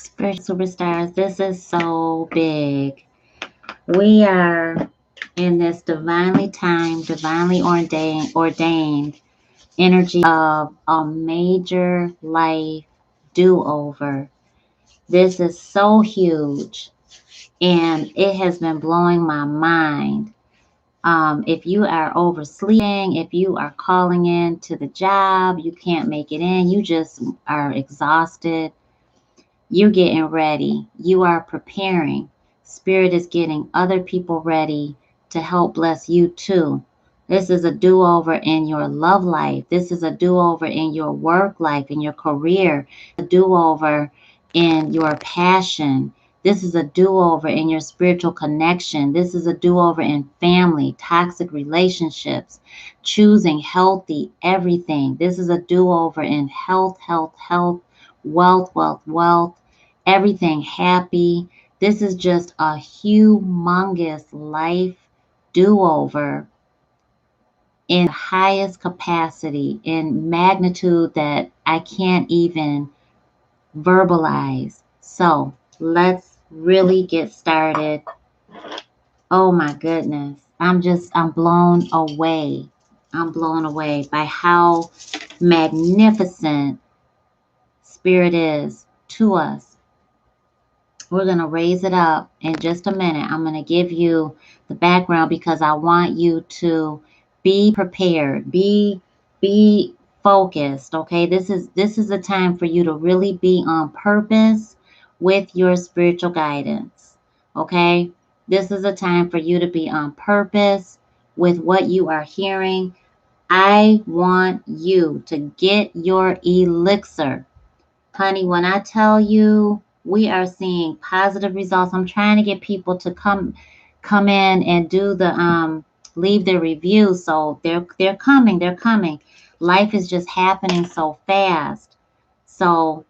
Spiritual superstars, this is so big. We are in this divinely timed, divinely ordained energy of a major life do-over. This is so huge, and it has been blowing my mind. If you are oversleeping, if you are calling in to the job, you can't make it in, you just are exhausted, you're getting ready, you are preparing. Spirit is getting other people ready to help bless you too. This is a do-over in your love life. This is a do-over in your work life, in your career, a do-over in your passion. This is a do-over in your spiritual connection. This is a do-over in family, toxic relationships, choosing healthy everything. This is a do-over in health, wealth, everything happy. This is just a humongous life do-over in highest capacity, in magnitude that I can't even verbalize. So let's really get started. Oh my goodness. I'm blown away. I'm blown away by how magnificent Spirit is to us. We're going to raise it up in just a minute. I'm going to give you the background because I want you to be prepared, be focused, okay? This is a time for you to really be on purpose with your spiritual guidance, okay? This is a time for you to be on purpose with what you are hearing. I want you to get your elixir. Honey, when I tell you we are seeing positive results, I'm trying to get people to come in and do the leave their reviews. So they're coming. Life is just happening so fast. So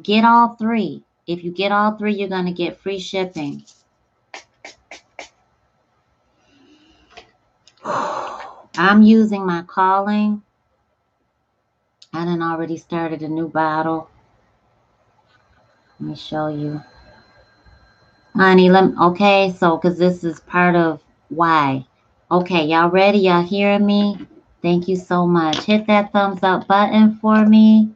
get all three. If you get all three, you're going to get free shipping. I'm using my calling. I done already started a new bottle. Let me show you. Honey, okay, so because this is part of why. Okay, y'all ready? Y'all hearing me? Thank you so much. Hit that thumbs up button for me.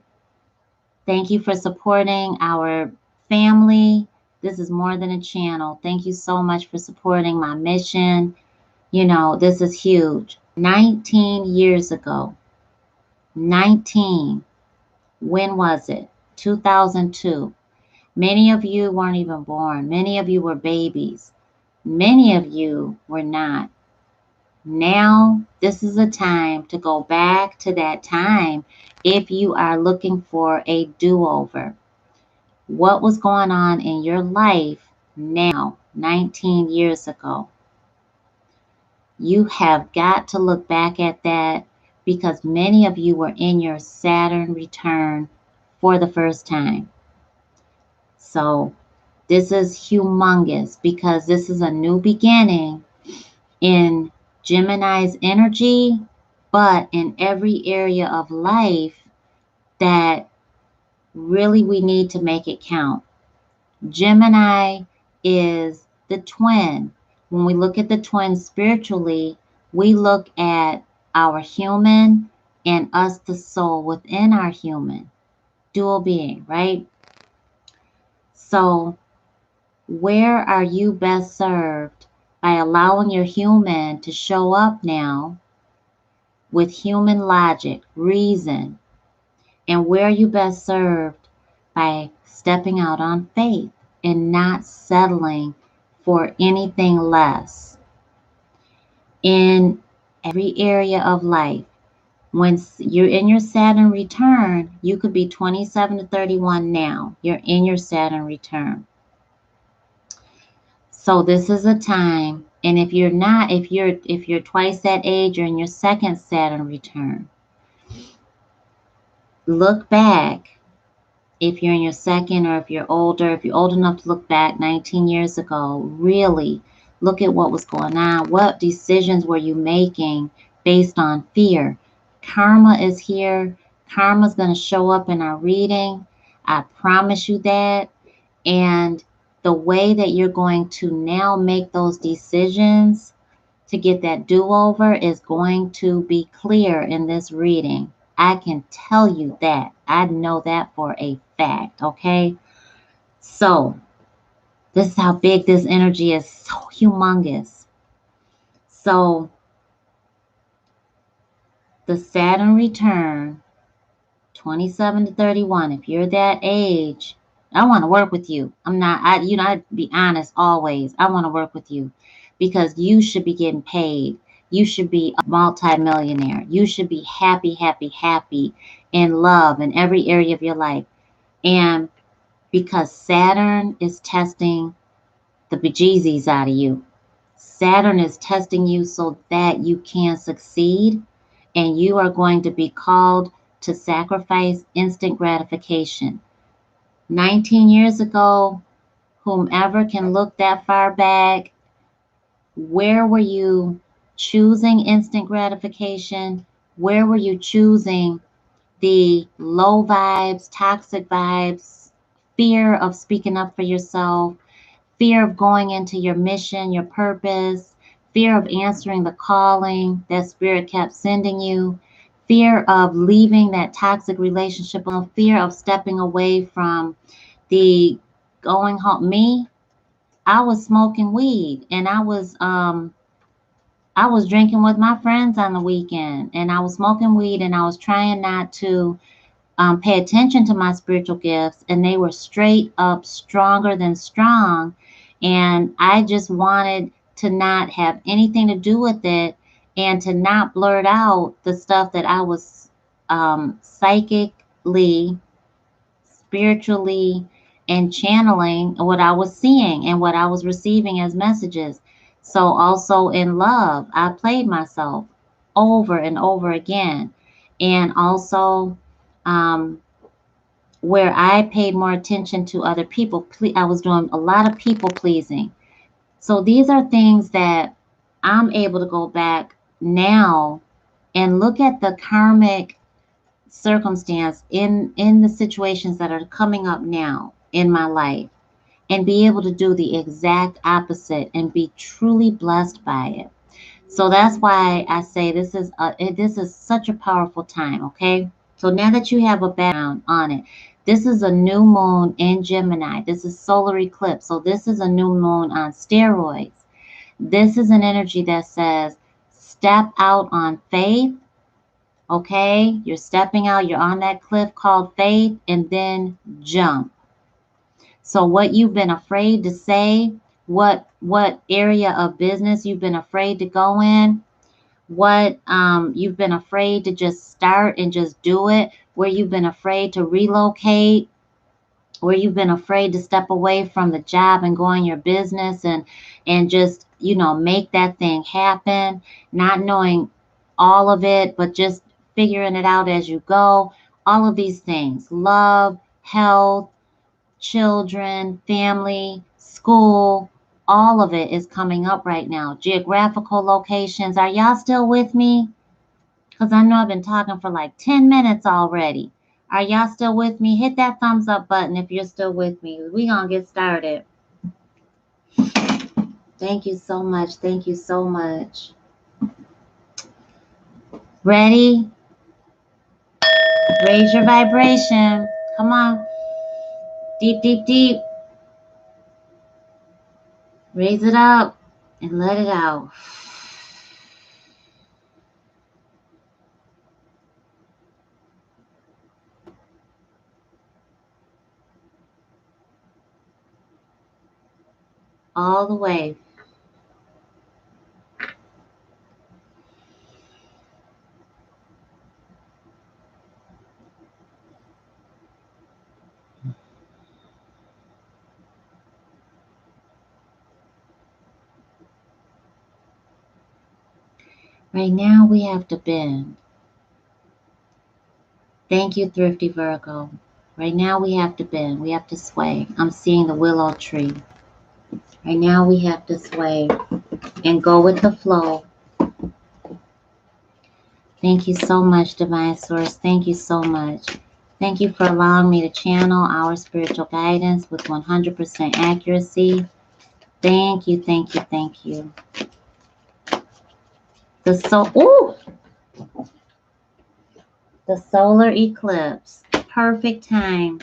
Thank you for supporting our family. This is more than a channel. Thank you so much for supporting my mission. You know, this is huge. 19 years ago. 19. When was it? 2002. Many of you weren't even born. Many of you were babies. Many of you were not. Now, this is a time to go back to that time if you are looking for a do-over. What was going on in your life now, 19 years ago? You have got to look back at that because many of you were in your Saturn return for the first time. So this is humongous because this is a new beginning in Gemini's energy, but in every area of life that really we need to make it count. Gemini is the twin. When we look at the twin spiritually, we look at our human and us, the soul within our human, dual being, right? So where are you best served by allowing your human to show up now with human logic, reason? And where are you best served by stepping out on faith and not settling for anything less? In every area of life, when you're in your Saturn return, you could be 27 to 31 now. You're in your Saturn return. So this is a time, and if you're not, if you're twice that age, you're in your second Saturn return. Look back. If you're in your second, or if you're old enough to look back 19 years ago, really look at what was going on. What decisions were you making based on fear? Karma is here. Karma is going to show up in our reading. I promise you that. And the way that you're going to now make those decisions to get that do-over is going to be clear in this reading. I can tell you that. I know that for a fact, okay? So, this is how big this energy is, so humongous. So, the Saturn return, 27 to 31, if you're that age, I want to work with you. I'd be honest always. I want to work with you because you should be getting paid. You should be a multimillionaire. You should be happy, happy, happy in love in every area of your life. And because Saturn is testing the bejesus out of you. Saturn is testing you so that you can succeed, and you are going to be called to sacrifice instant gratification. 19 years ago, whomever can look that far back, where were you choosing instant gratification? Where were you choosing the low vibes, toxic vibes, fear of speaking up for yourself, fear of going into your mission, your purpose, fear of answering the calling that Spirit kept sending you, fear of leaving that toxic relationship, fear of stepping away from the going home? Me, I was smoking weed, and I was drinking with my friends on the weekend, and I was smoking weed, and I was trying not to pay attention to my spiritual gifts, and they were straight up stronger than strong. And I just wanted to not have anything to do with it and to not blurt out the stuff that I was psychically, spiritually, and channeling what I was seeing and what I was receiving as messages. So, also in love, I played myself over and over again. And also, um, where I paid more attention to other people. I was doing a lot of people pleasing. So these are things that I'm able to go back now and look at the karmic circumstance in the situations that are coming up now in my life and be able to do the exact opposite and be truly blessed by it. So that's why I say this is such a powerful time, okay? So now that you have a background on it, this is a new moon in Gemini. This is solar eclipse. So this is a new moon on steroids. This is an energy that says step out on faith, okay? You're stepping out, you're on that cliff called faith, and then jump. So what you've been afraid to say, what area of business you've been afraid to go in, what you've been afraid to just start and just do it, where you've been afraid to relocate, where you've been afraid to step away from the job and go on your business and just make that thing happen, not knowing all of it but just figuring it out as you go. All of these things, love, health, children, family, school, all of it is coming up right now. Geographical locations. Are y'all still with me? Because I know I've been talking for like 10 minutes already. Are y'all still with me? Hit that thumbs up button if you're still with me. We're going to get started. Thank you so much. Thank you so much. Ready? Raise your vibration. Come on. Deep, deep, deep. Raise it up and let it out. All the way. Right now we have to bend. Thank you, Thrifty Virgo. Right now we have to bend. We have to sway. I'm seeing the willow tree. Right now we have to sway and go with the flow. Thank you so much, Divine Source. Thank you so much. Thank you for allowing me to channel our spiritual guidance with 100% accuracy. Thank you, thank you, thank you. The solar eclipse. Perfect time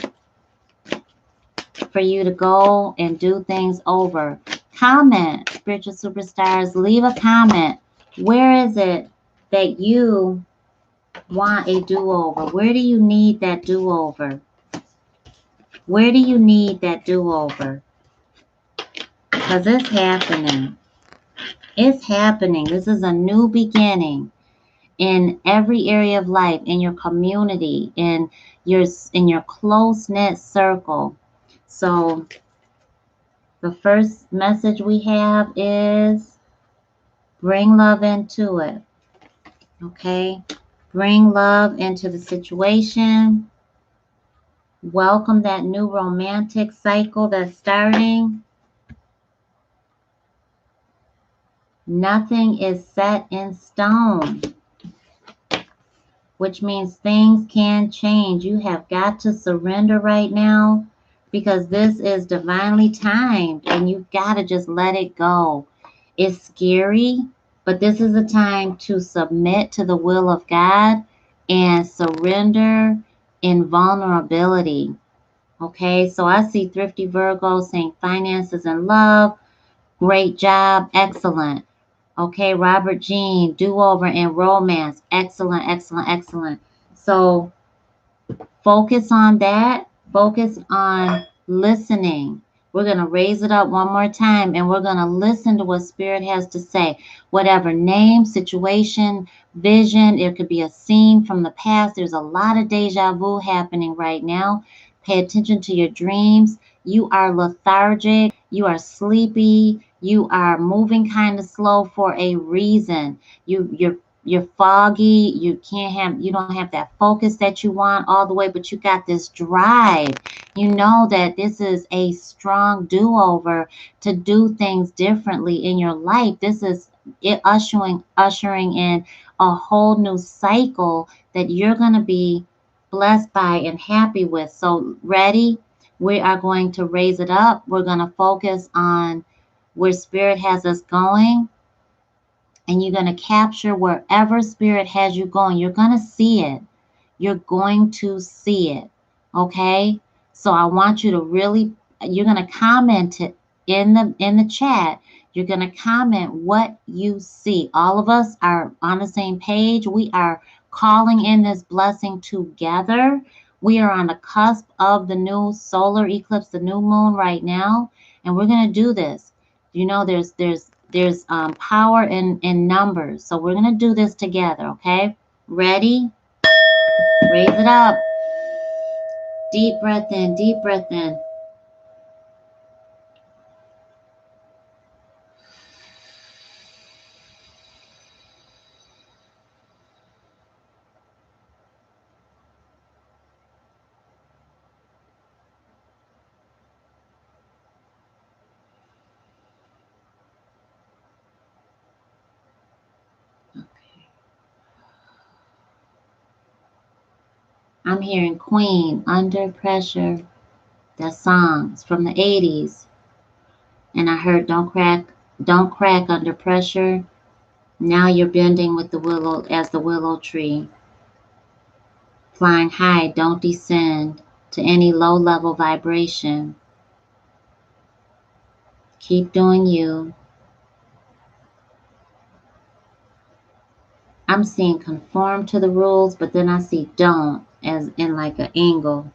for you to go and do things over. Comment, spiritual superstars. Leave a comment. Where is it that you want a do-over? Where do you need that do-over? Where do you need that do-over? Because it's happening. It's happening. This is a new beginning in every area of life, in your community, in your close-knit circle. So the first message we have is bring love into it. Okay? Bring love into the situation. Welcome that new romantic cycle that's starting. Nothing is set in stone, which means things can change. You have got to surrender right now because this is divinely timed and you've got to just let it go. It's scary, but this is a time to submit to the will of God and surrender in vulnerability. Okay, so I see Thrifty Virgo saying finances and love. Great job. Excellent. Okay, Robert Jean, do-over in romance. Excellent, excellent, excellent. So focus on that. Focus on listening. We're going to raise it up one more time and we're going to listen to what Spirit has to say. Whatever name, situation, vision, it could be a scene from the past. There's a lot of deja vu happening right now. Pay attention to your dreams. You are lethargic. You are sleepy. You are moving kind of slow for a reason. You're foggy. You don't have that focus that you want all the way, but you got this drive. You know that this is a strong do-over to do things differently in your life. This is it ushering in a whole new cycle that you're going to be blessed by and happy with. So ready? We are going to raise it up. We're going to focus on where Spirit has us going. And you're going to capture wherever Spirit has you going. You're going to see it. You're going to see it. Okay? So I want you to really, you're going to comment it in the chat. You're going to comment what you see. All of us are on the same page. We are calling in this blessing together. We are on the cusp of the new solar eclipse, the new moon right now, and we're going to do this. You know, there's power in numbers. So we're going to do this together, okay? Ready? Raise it up. Deep breath in, deep breath in. I'm hearing Queen, Under Pressure. That song. It's from the 80s. And I heard don't crack under pressure. Now you're bending with the willow as the willow tree. Flying high, don't descend to any low level vibration. Keep doing you. I'm seeing conform to the rules, but then I see don't as in like an angle.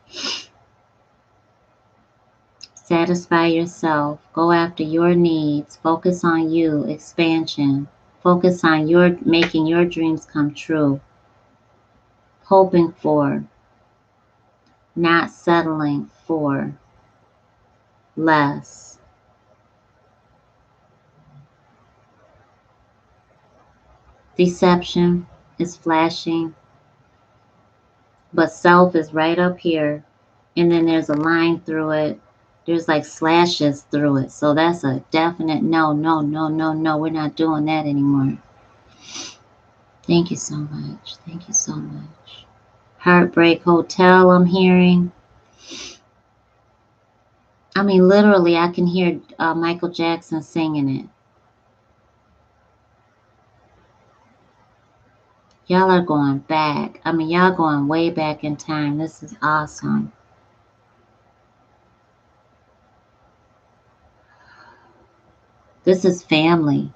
Satisfy yourself. Go after your needs. Focus on you. Expansion. Focus on your making your dreams come true. Hoping for. Not settling for less. Deception is flashing, but self is right up here. And then there's a line through it. There's like slashes through it. So that's a definite no, no, no, no, no. We're not doing that anymore. Thank you so much. Thank you so much. Heartbreak Hotel, I'm hearing. I mean, literally, I can hear Michael Jackson singing it. Y'all are going back. I mean, y'all going way back in time. This is awesome. This is family.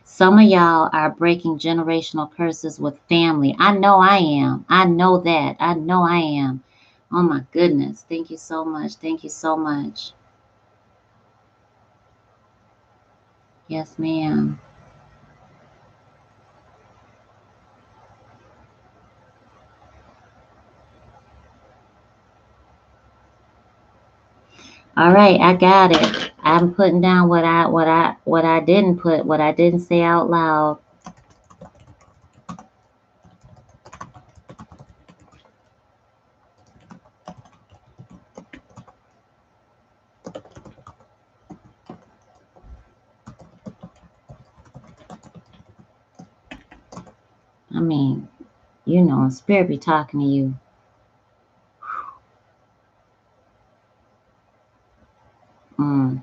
Some of y'all are breaking generational curses with family. I know I am. I know that. I know I am. Oh my goodness. Thank you so much. Thank you so much. Yes, ma'am. All right, I got it. I'm putting down what I didn't put, what I didn't say out loud. I mean, you know, spirit be talking to you. Mm,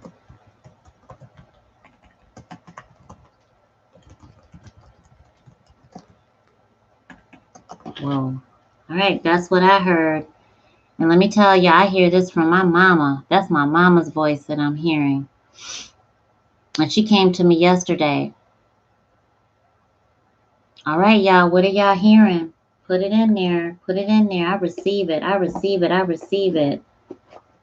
whoa. All right, that's what I heard. And let me tell you, I hear this from my mama. That's my mama's voice that I'm hearing. And she came to me yesterday. All right, y'all, what are y'all hearing? Put it in there. Put it in there. I receive it. I receive it. I receive it.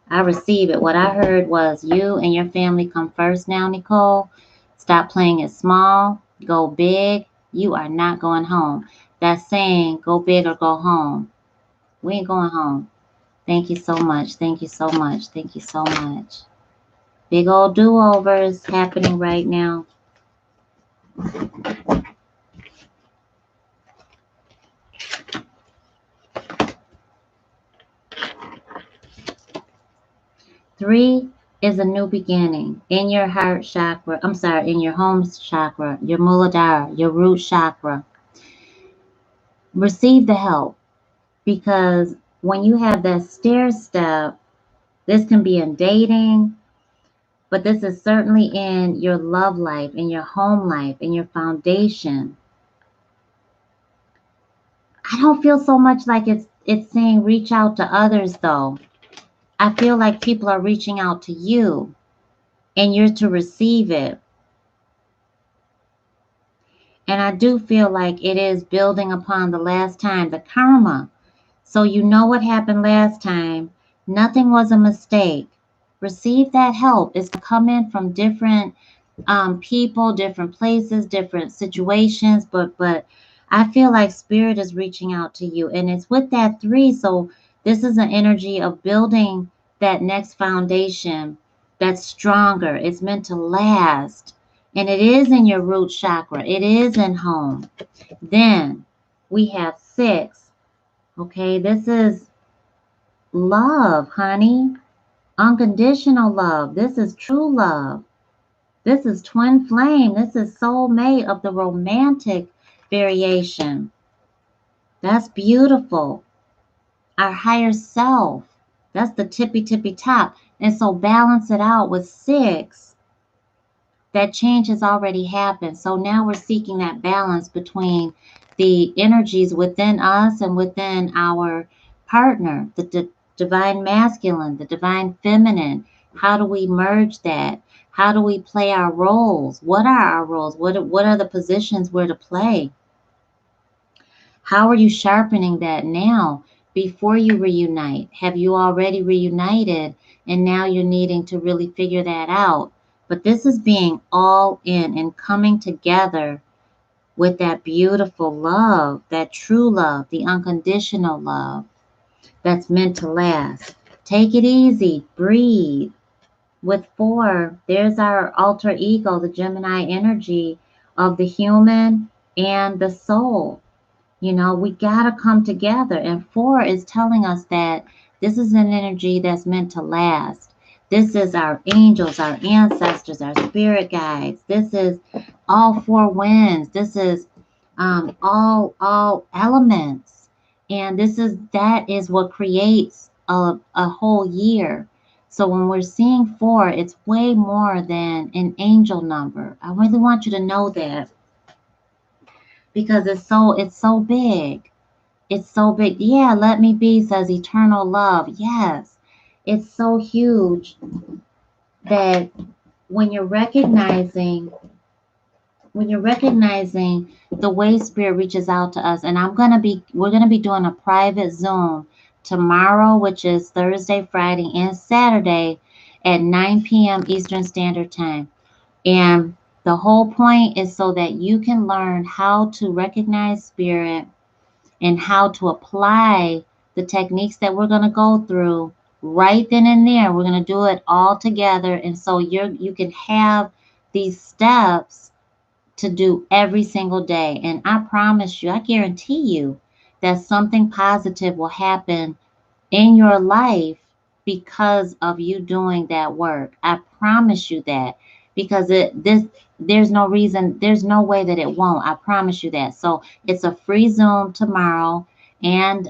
I receive it. What I heard was you and your family come first now, Nicole. Stop playing it small. Go big. You are not going home. That's saying go big or go home. We ain't going home. Thank you so much. Thank you so much. Thank you so much. Big old do-overs happening right now. Three is a new beginning in your heart chakra. I'm sorry, in your home chakra, your muladhara, your root chakra. Receive the help because when you have that stair step, this can be in dating, but this is certainly in your love life, in your home life, in your foundation. I don't feel so much like it's saying reach out to others though. I feel like people are reaching out to you and you're to receive it. And I do feel like it is building upon the last time, the karma. So you know what happened last time. Nothing was a mistake. Receive that help. It's coming from different people, different places, different situations. But I feel like spirit is reaching out to you. And it's with that three. So this is an energy of building that next foundation that's stronger. It's meant to last. And it is in your root chakra. It is in home. Then we have six. Okay, this is love, honey. Unconditional love. This is true love. This is twin flame. This is soulmate of the romantic variation. That's beautiful. Our higher self. That's the tippy top. And so balance it out with six. That change has already happened. So now we're seeking that balance between the energies within us and within our partner, the divine masculine, the divine feminine. How do we merge that? How do we play our roles? What are our roles? What are the positions we're to play? How are you sharpening that now before you reunite? Have you already reunited and now you're needing to really figure that out? But this is being all in and coming together with that beautiful love, that true love, the unconditional love that's meant to last. Take it easy, breathe. With four, there's our alter ego, the Gemini energy of the human and the soul. You know, we got to come together. And four is telling us that this is an energy that's meant to last. This is our angels, our ancestors, our spirit guides. This is all four winds. This is all elements. And that is what creates a whole year. So when we're seeing 4, it's way more than an angel number. I really want you to know that because it's so big. It's so big. Yeah, let me be says eternal love. Yes. It's so huge that when you're recognizing the way spirit reaches out to us, and we're gonna be doing a private Zoom tomorrow, which is Thursday, Friday, and Saturday at 9 p.m. Eastern Standard Time. And the whole point is so that you can learn how to recognize spirit and how to apply the techniques that we're going to go through right then and there. We're going to do it all together, and so you can have these steps to do every single day. And I promise you, I guarantee you that something positive will happen in your life because of you doing that work. I promise you that because there's no way that it won't. I promise you that. So it's a free Zoom tomorrow and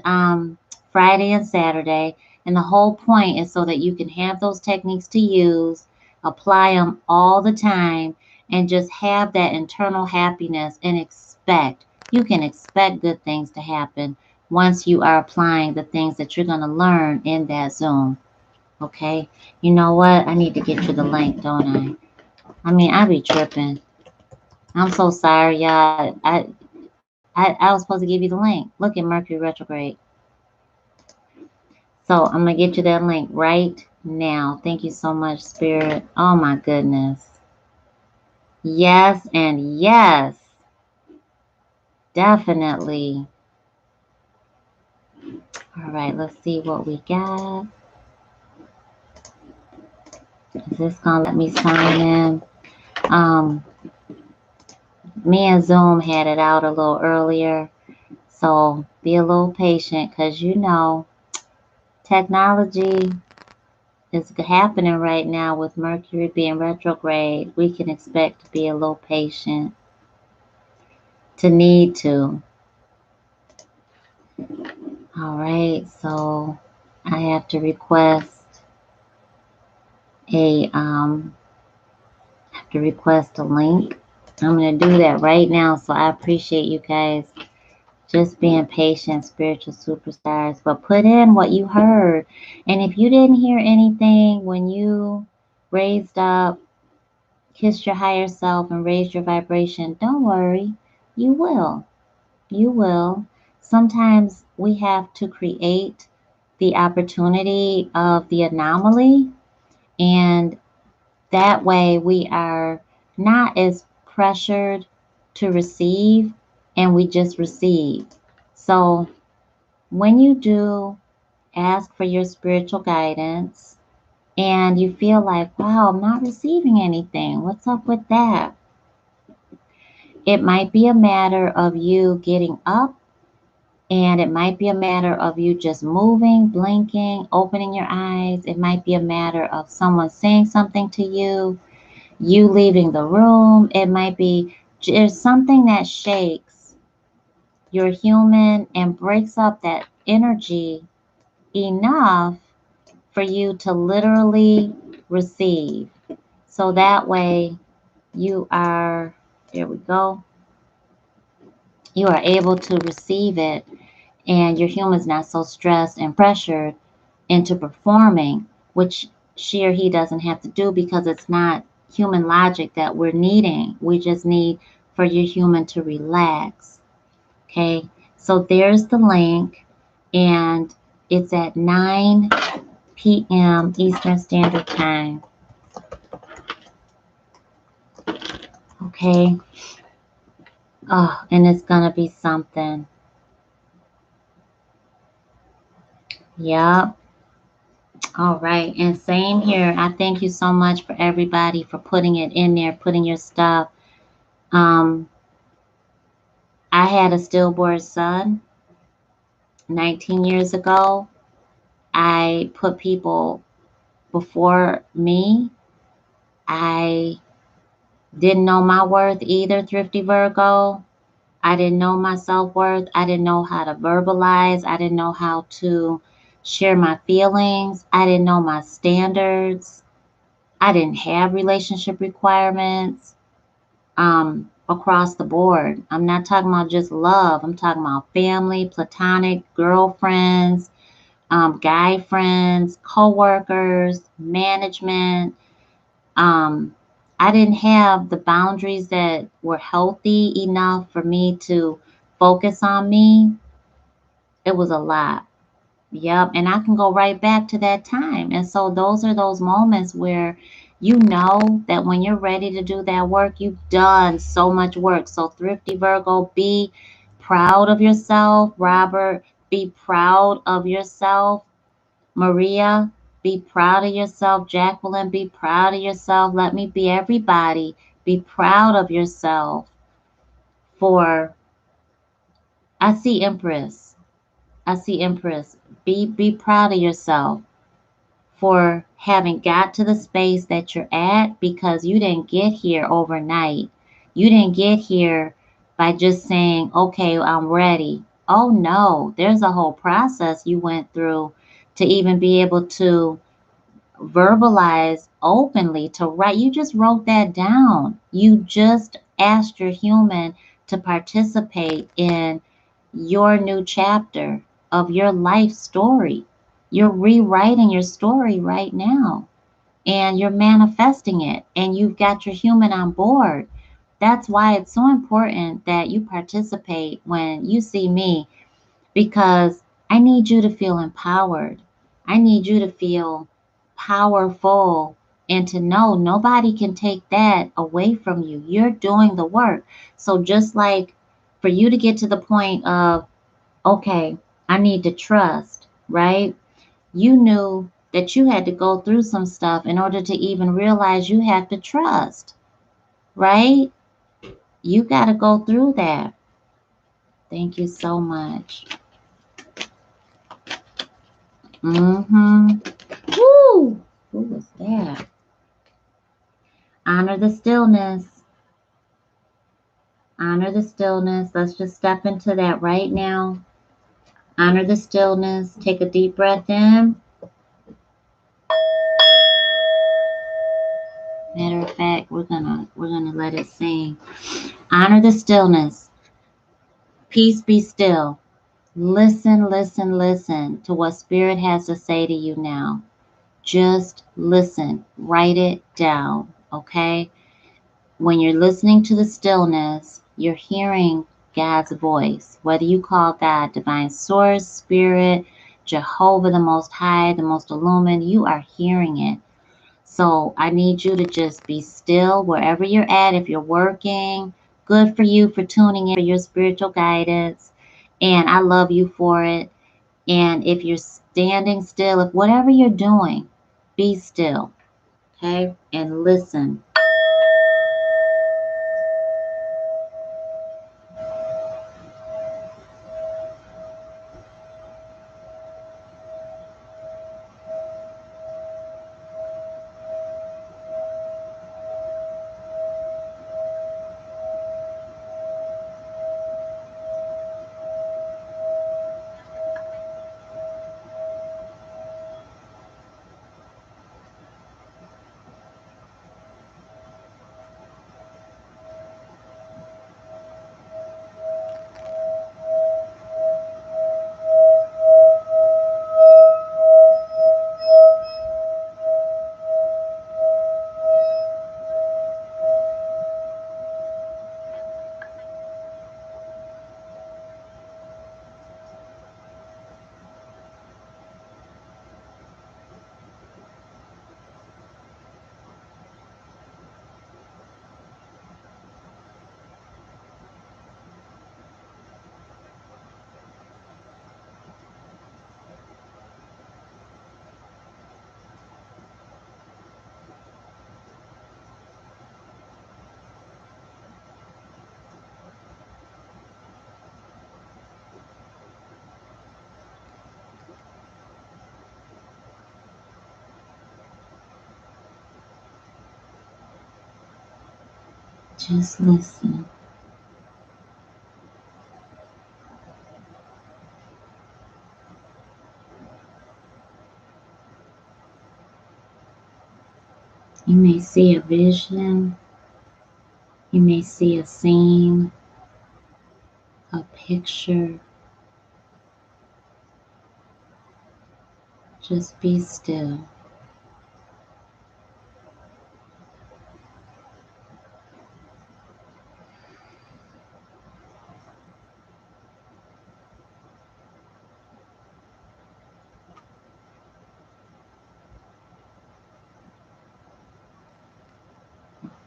Friday and Saturday. And the whole point is so that you can have those techniques to use, apply them all the time, and just have that internal happiness and you can expect good things to happen once you are applying the things that you're going to learn in that Zoom. Okay. You know what? I need to get you the link, don't I mean, I be tripping. I'm so sorry, y'all. I was supposed to give you the link. Look at Mercury retrograde. So I'm going to get you that link right now. Thank you so much, Spirit. Oh, my goodness. Yes, and yes. Definitely. All right, let's see what we got. Is this going to let me sign in? Me and Zoom had it out a little earlier, so be a little patient because technology is happening right now with Mercury being retrograde. We can expect to be a little patient to need to. All right, so I have to request a link. I'm going to do that right now, so I appreciate you guys just being patient, spiritual superstars. But put in what you heard. And if you didn't hear anything when you raised up, kissed your higher self, and raised your vibration, don't worry. You will. You will. Sometimes we have to create the opportunity of the anomaly, and that way we are not as pressured to receive, and we just receive. So when you do ask for your spiritual guidance and you feel like, wow, I'm not receiving anything, what's up with that? It might be a matter of you getting up, and it might be a matter of you just moving, blinking, opening your eyes. It might be a matter of someone saying something to you, you leaving the room. It might be there's something that shakes your human and breaks up that energy enough for you to literally receive. So that way there we go, you are able to receive it, and your human's not so stressed and pressured into performing, which she or he doesn't have to do because it's not human logic that we're needing. We just need for your human to relax. Okay, so there's the link, and it's at 9 p.m. Eastern Standard Time. Okay. Oh, and it's gonna be something. Yep. All right. And same here. I thank you so much for everybody for putting it in there, putting your stuff. Um, I had a stillborn son 19 years ago. I put people before me. I didn't know my worth either, Thrifty Virgo. I didn't know my self-worth. I didn't know how to verbalize. I didn't know how to share my feelings. I didn't know my standards. I didn't have relationship requirements across the board. I'm not talking about just love. I'm talking about family, platonic, girlfriends, guy friends, co-workers, management. Um, I didn't have the boundaries that were healthy enough for me to focus on me. It was a lot. Yep. And I can go right back to that time. And so those are those moments where you know that when you're ready to do that work, you've done so much work. So, Thrifty Virgo, be proud of yourself. Robert, be proud of yourself. Maria, be proud of yourself. Jacqueline, be proud of yourself. Let me be everybody. Be proud of yourself for, I see Empress. I see Empress. Be proud of yourself for having got to the space that you're at because you didn't get here overnight. You didn't get here by just saying, okay, I'm ready. Oh no, there's a whole process you went through to even be able to verbalize openly, to write. You just wrote that down. You just asked your human to participate in your new chapter of your life story. You're rewriting your story right now and you're manifesting it and you've got your human on board. That's why it's so important that you participate when you see me because I need you to feel empowered. I need you to feel powerful and to know nobody can take that away from you. You're doing the work. So just like for you to get to the point of, okay, I need to trust, right? You knew that you had to go through some stuff in order to even realize you have to trust, right? You got to go through that. Thank you so much. Mm-hmm. Woo! Who was that? Honor the stillness. Honor the stillness. Let's just step into that right now. Honor the stillness. Take a deep breath in. Matter of fact, we're gonna let it sing. Honor the stillness. Peace be still. Listen, listen, listen to what Spirit has to say to you now. Just listen. Write it down. Okay? When you're listening to the stillness, you're hearing God's voice. Whether you call God divine source, spirit, Jehovah the Most High, the Most Illumined, you are hearing it. So I need you to just be still wherever you're at. If you're working, good for you for tuning in for your spiritual guidance. And I love you for it. And if you're standing still, if whatever you're doing, be still. Okay? And listen. Just listen. You may see a vision. You may see a scene, a picture. Just be still.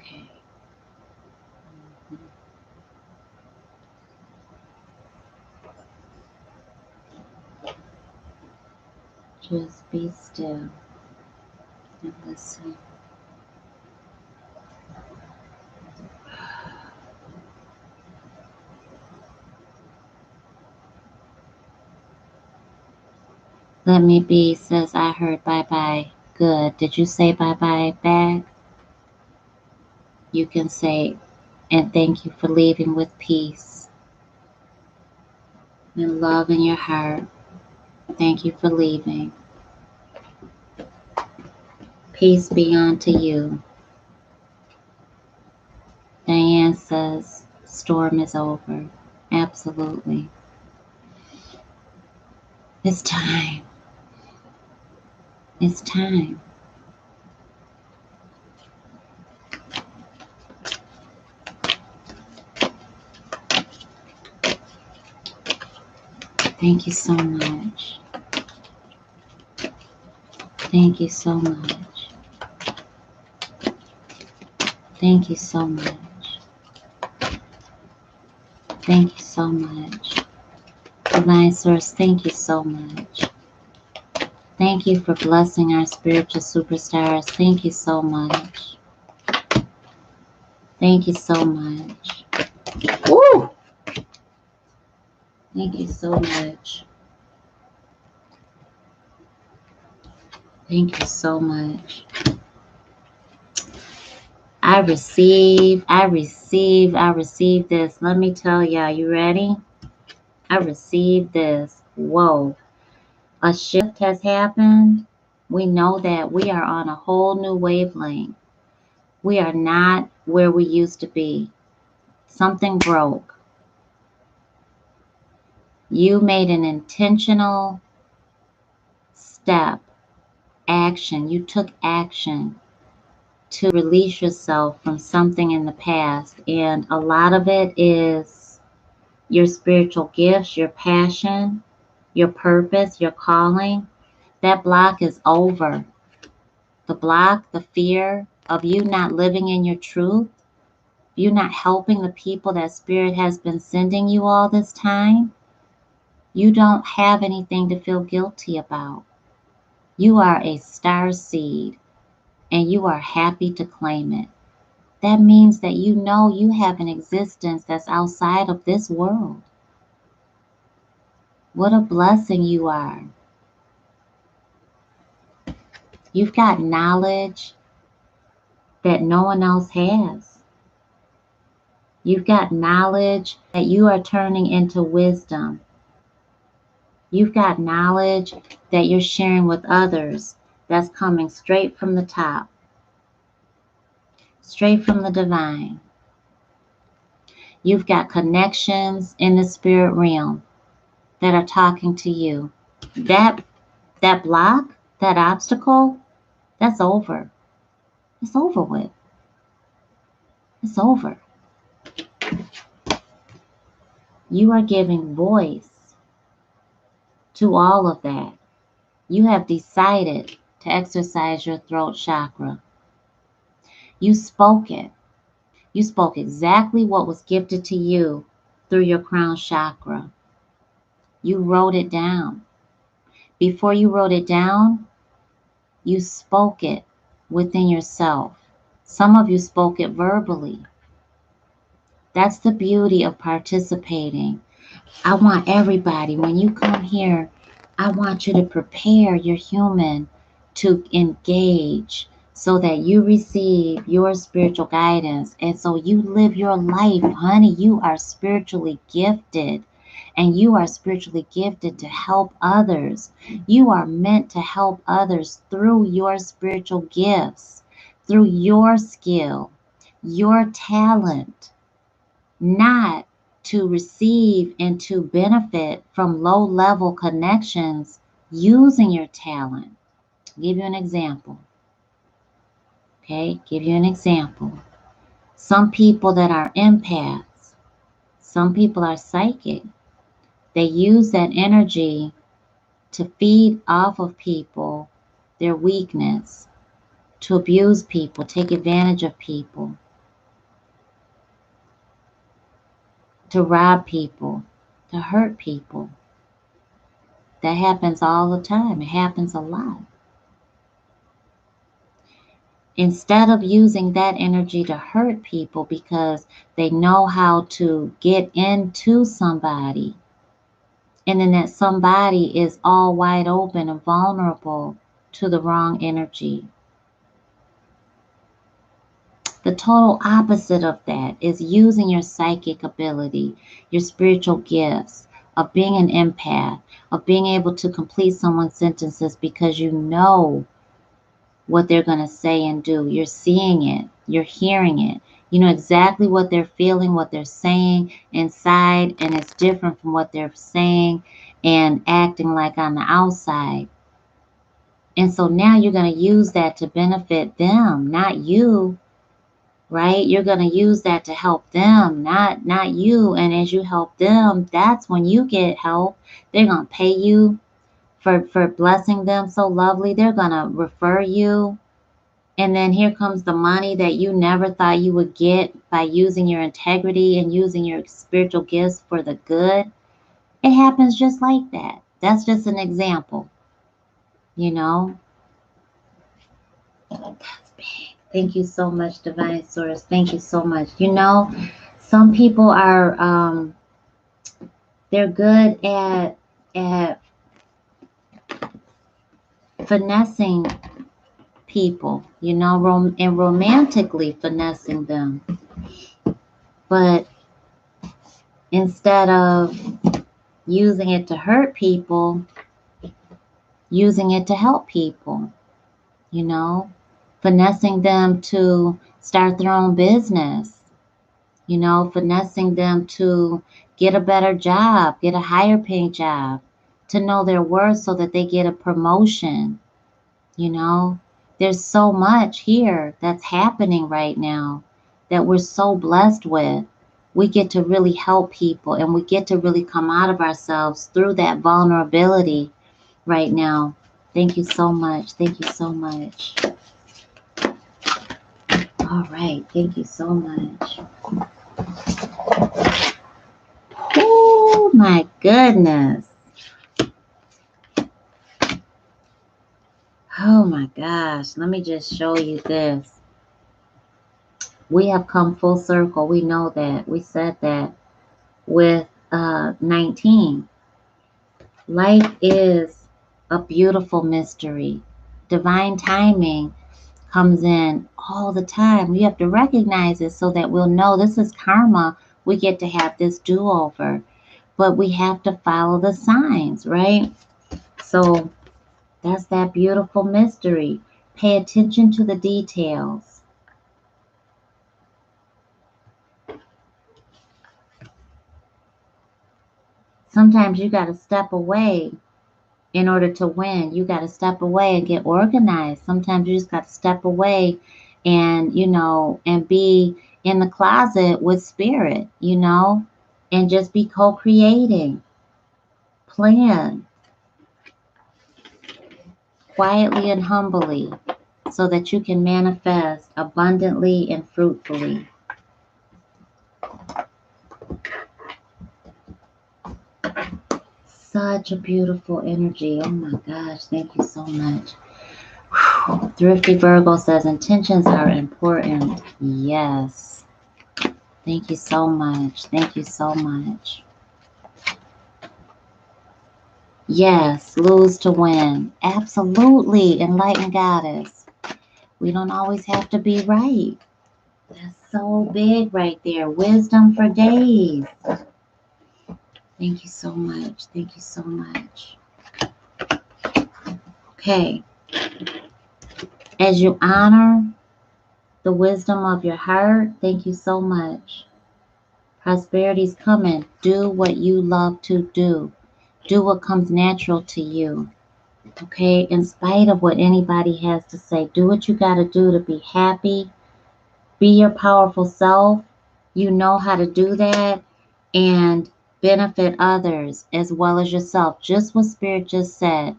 Okay. Just be still and listen. Let me be says I heard bye bye. Good. Did you say bye bye back? You can say, and thank you for leaving with peace and love in your heart. Thank you for leaving. Peace be unto you. Diane says, storm is over. Absolutely. It's time. It's time. Thank you so much. Thank you so much. Thank you so much. Thank you so much. Divine Source, thank you so much. Thank you for blessing our spiritual superstars. Thank you so much. Thank you so much. Woo! Thank you so much. Thank you so much. I receive this. Let me tell y'all, you ready? I received this. Whoa. A shift has happened. We know that we are on a whole new wavelength. We are not where we used to be. Something broke. You made an intentional step, action. You took action to release yourself from something in the past. And a lot of it is your spiritual gifts, your passion, your purpose, your calling. That block is over. The block, the fear of you not living in your truth, you not helping the people that Spirit has been sending you all this time, you don't have anything to feel guilty about. You are a star seed and you are happy to claim it. That means that you know you have an existence that's outside of this world. What a blessing you are. You've got knowledge that no one else has. You've got knowledge that you are turning into wisdom. You've got knowledge that you're sharing with others that's coming straight from the top, straight from the divine. You've got connections in the spirit realm that are talking to you. That block, that obstacle, that's over. It's over with. It's over. You are giving voice to all of that. You have decided to exercise your throat chakra. You spoke it. You spoke exactly what was gifted to you through your crown chakra. You wrote it down. Before you wrote it down, you spoke it within yourself. Some of you spoke it verbally. That's the beauty of participating. I want everybody, when you come here, I want you to prepare your human to engage so that you receive your spiritual guidance. And so you live your life, honey. You are spiritually gifted. And you are spiritually gifted to help others. You are meant to help others through your spiritual gifts, through your skill, your talent, not to receive and to benefit from low-level connections using your talent. I'll give you an example. Okay, give you an example. Some people that are empaths, some people are psychic. They use that energy to feed off of people their weakness, to abuse people, take advantage of people, to rob people, to hurt people. That happens all the time. It happens a lot. Instead of using that energy to hurt people because they know how to get into somebody, and then that somebody is all wide open and vulnerable to the wrong energy. The total opposite of that is using your psychic ability, your spiritual gifts, of being an empath, of being able to complete someone's sentences because you know what they're going to say and do. You're seeing it, you're hearing it. You know exactly what they're feeling, what they're saying inside, and it's different from what they're saying and acting like on the outside. And so now you're going to use that to benefit them, not you, right? You're going to use that to help them, not you. And as you help them, that's when you get help. They're going to pay you for blessing them so lovely. They're going to refer you. And then here comes the money that you never thought you would get by using your integrity and using your spiritual gifts for the good. It happens just like that. That's just an example, you know. That's big. Thank you so much, Divine Source. Thank you so much. You know, some people are they're good at finessing people, you know, and romantically finessing them. But instead of using it to hurt people, using it to help people, you know, finessing them to start their own business, you know, finessing them to get a better job, get a higher paying job, to know their worth so that they get a promotion, you know. There's so much here that's happening right now that we're so blessed with. We get to really help people and we get to really come out of ourselves through that vulnerability right now. Thank you so much. Thank you so much. All right. Thank you so much. Oh my goodness. Oh my gosh. Let me just show you this. We have come full circle. We know that. We said that with 19. Life is a beautiful mystery. Divine timing comes in all the time. You have to recognize it so that we'll know this is karma. We get to have this do-over. But we have to follow the signs, right? So that's that beautiful mystery. Pay attention to the details. Sometimes you got to step away in order to win. You got to step away and get organized. Sometimes you just got to step away and, you know, and be in the closet with spirit, you know, and just be co-creating. Plan quietly and humbly so that you can manifest abundantly and fruitfully. Such a beautiful energy. Oh my gosh, thank you so much. Whew. Thrifty Virgo says intentions are important. Yes. Thank you so much. Thank you so much. Yes, lose to win. Absolutely, enlightened goddess. We don't always have to be right. That's so big right there. Wisdom for days. Thank you so much. Thank you so much. Okay. As you honor The wisdom of your heart, thank you so much. Prosperity's coming. Do what you love to do. Do what comes natural to you. Okay? In spite of what anybody has to say, do what you got to do to be happy. Be your powerful self. You know how to do that and benefit others as well as yourself. Just what Spirit just said.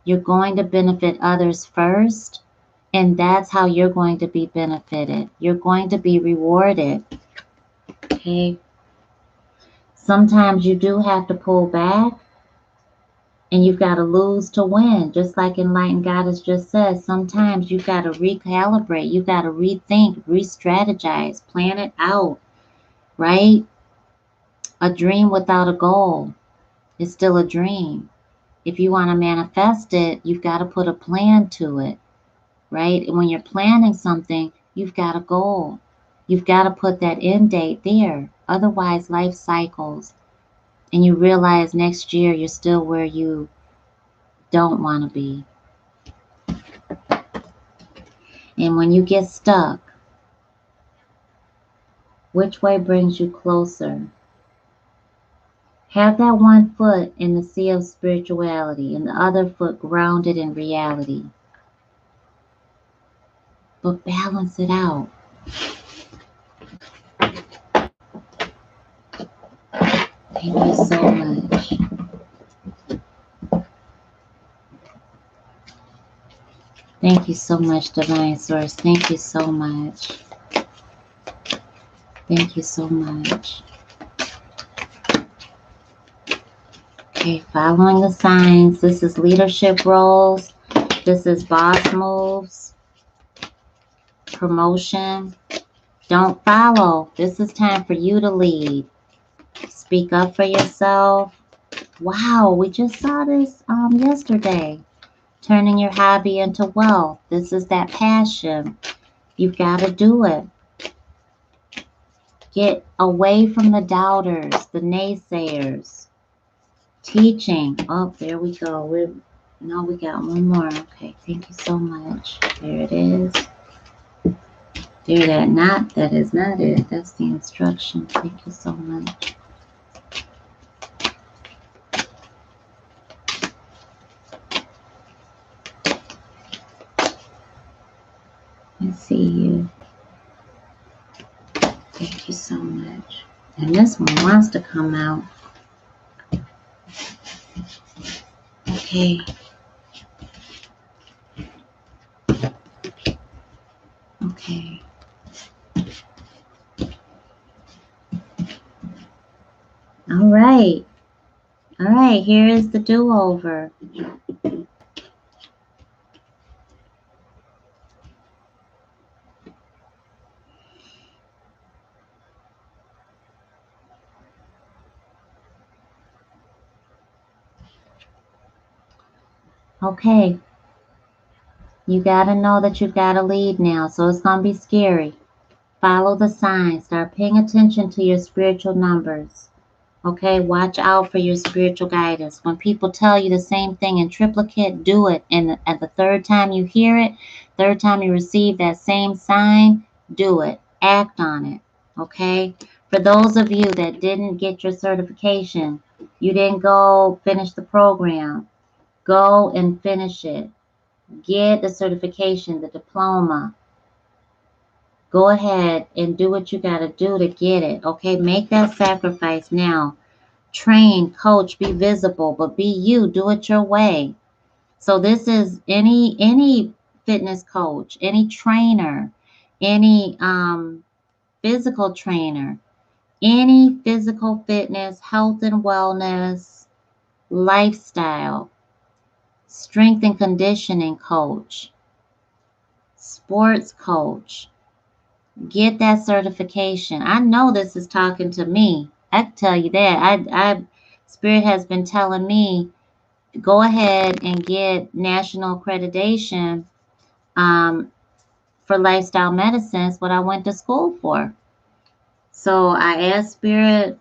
You're going to benefit others first, and that's how you're going to be benefited. You're going to be rewarded. Okay? Sometimes you do have to pull back, and you've got to lose to win. Just like Enlightened Goddess just said, sometimes you've got to recalibrate. You've got to rethink, re-strategize, plan it out, right? A dream without a goal is still a dream. If you want to manifest it, you've got to put a plan to it, right? And when you're planning something, you've got a goal. You've got to put that end date there. Otherwise, life cycles, and you realize next year you're still where you don't want to be. And when you get stuck, which way brings you closer? Have that one foot in the sea of spirituality and the other foot grounded in reality. But balance it out. Thank you so much. Thank you so much, Divine Source. Thank you so much. Thank you so much. Okay, following the signs. This is leadership roles. This is boss moves. Promotion. Don't follow. This is time for you to lead. Speak up for yourself. Wow, we just saw this yesterday. Turning your hobby into wealth. This is that passion. You've got to do it. Get away from the doubters, the naysayers. Teaching. Oh, there we go. We got one more. Okay, thank you so much. There it is. That is not it. That's the instruction. Thank you so much. I see you. Thank you so much. And this one wants to come out. Okay. Okay. All right. All right, here is the do-over. Okay. You got to know that you got to lead now, so it's going to be scary. Follow the signs. Start paying attention to your spiritual numbers. Okay, watch out for your spiritual guidance. When people tell you the same thing in triplicate, do it. And at the third time you hear it, third time you receive that same sign, do it. Act on it. Okay? For those of you that didn't get your certification, you didn't go finish the program, go and finish it. Get the certification, the diploma. Go ahead and do what you got to do to get it. Okay? Make that sacrifice now. Train, coach, be visible, but be you. Do it your way. So this is any fitness coach, any trainer, any physical trainer, any physical fitness, health and wellness, lifestyle, strength and conditioning coach, sports coach. Get that certification. I know this is talking to me. I can tell you that. Spirit has been telling me, go ahead and get national accreditation for lifestyle medicine. Is what I went to school for. So I asked Spirit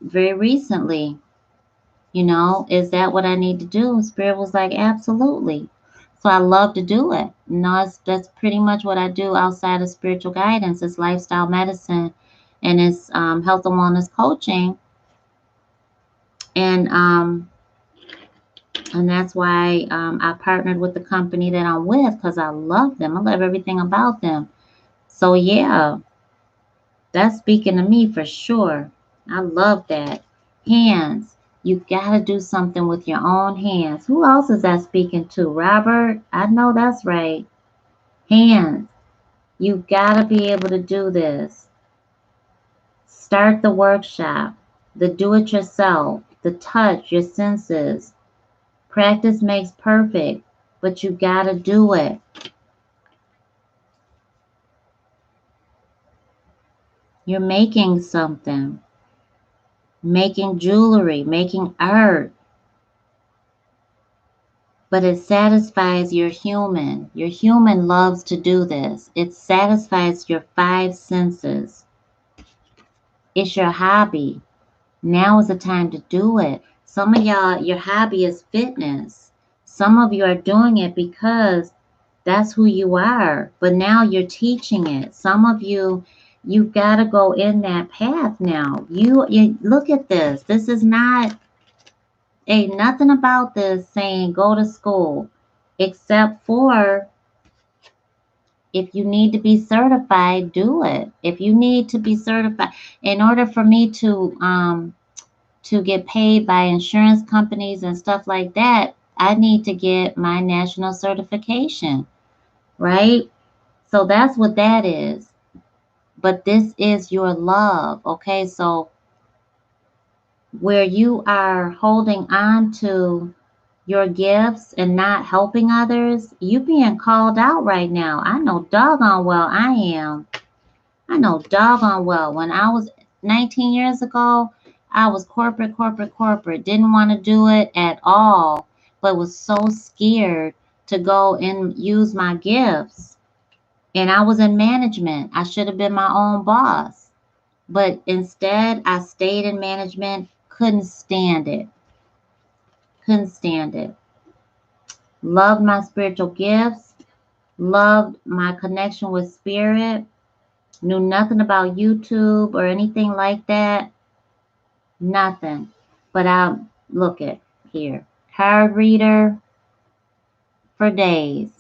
very recently, is that what I need to do? Spirit was like, absolutely. So I love to do it. No, that's pretty much what I do outside of spiritual guidance. It's lifestyle medicine, and it's health and wellness coaching, and that's why I partnered with the company that I'm with, because I love them. I love everything about them. So yeah, that's speaking to me for sure. I love that. Hands. You gotta do something with your own hands. Who else is that speaking to? Robert? I know that's right. Hands. You gotta be able to do this. Start the workshop. The do-it-yourself. The touch, your senses. Practice makes perfect, but you gotta do it. You're making something. Making jewelry, making art. But it satisfies your human. Your human loves to do this. It satisfies your five senses. It's your hobby. Now is the time to do it. Some of y'all, your hobby is fitness. Some of you are doing it because that's who you are. But now you're teaching it. Some of you, you got to go in that path now. You look at this. This is not, ain't nothing about this saying go to school, except for if you need to be certified, do it. If you need to be certified, in order for me to get paid by insurance companies and stuff like that, I need to get my national certification, right? So that's what that is. But this is your love, okay? So where you are holding on to your gifts and not helping others, you being called out right now. I know doggone well I am. I know doggone well. When I was 19 years ago, I was corporate. Didn't want to do it at all, but was so scared to go and use my gifts. And I was in management. I should have been my own boss. But instead, I stayed in management. Couldn't stand it. Couldn't stand it. Loved my spiritual gifts. Loved my connection with spirit. Knew nothing about YouTube or anything like that. Nothing. But I look at here. Card reader for days.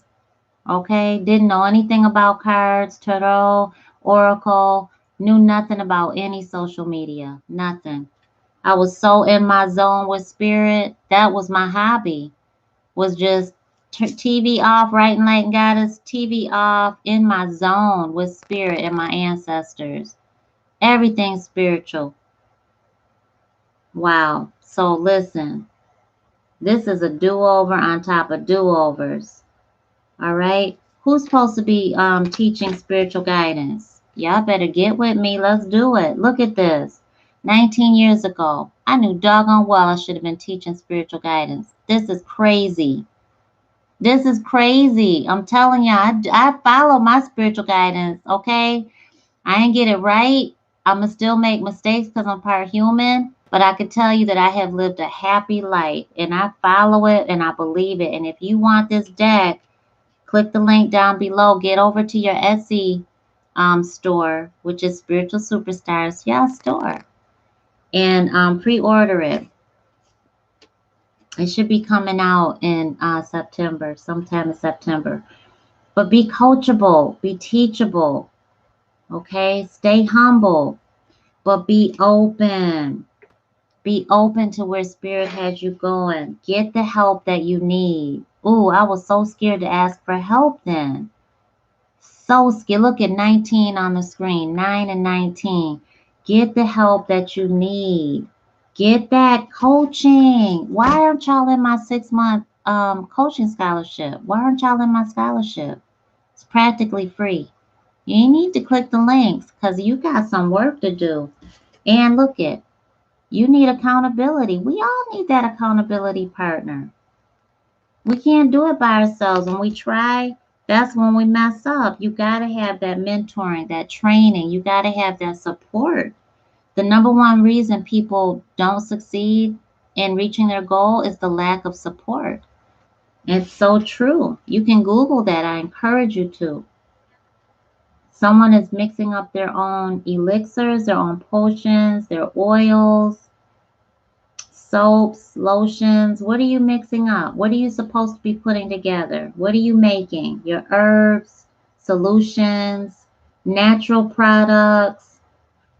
Okay? Didn't know anything about cards, tarot, oracle. Knew nothing about any social media. Nothing. I was so in my zone with spirit. That was my hobby. Was just TV off, writing like goddess, TV off, in my zone with spirit and my ancestors. Everything spiritual. Wow. So listen, this is a do-over on top of do-overs. All right. Who's supposed to be teaching spiritual guidance? Y'all better get with me. Let's do it. Look at this. 19 years ago, I knew doggone well I should have been teaching spiritual guidance. This is crazy. This is crazy. I'm telling you, I follow my spiritual guidance, okay? I ain't get it right. I'ma still make mistakes because I'm part human, but I can tell you that I have lived a happy life, and I follow it and I believe it. And if you want this deck, click the link down below. Get over to your Etsy store, which is Spiritual Superstars, yeah, store, and pre-order it. It should be coming out in September, sometime in September. But be coachable, be teachable, okay? Stay humble, but be open. Be open to where spirit has you going. Get the help that you need. Ooh, I was so scared to ask for help then. So scared. Look at 19 on the screen, 9 and 19. Get the help that you need. Get that coaching. Why aren't y'all in my 6-month coaching scholarship? Why aren't y'all in my scholarship? It's practically free. You need to click the links because you got some work to do. And look it, you need accountability. We all need that accountability partner. We can't do it by ourselves. When we try, that's when we mess up. You got to have that mentoring, that training. You got to have that support. The number one reason people don't succeed in reaching their goal is the lack of support. It's so true. You can Google that. I encourage you to. Someone is mixing up their own elixirs, their own potions, their oils, soaps, lotions. What are you mixing up? What are you supposed to be putting together? What are you making? Your herbs, solutions, natural products,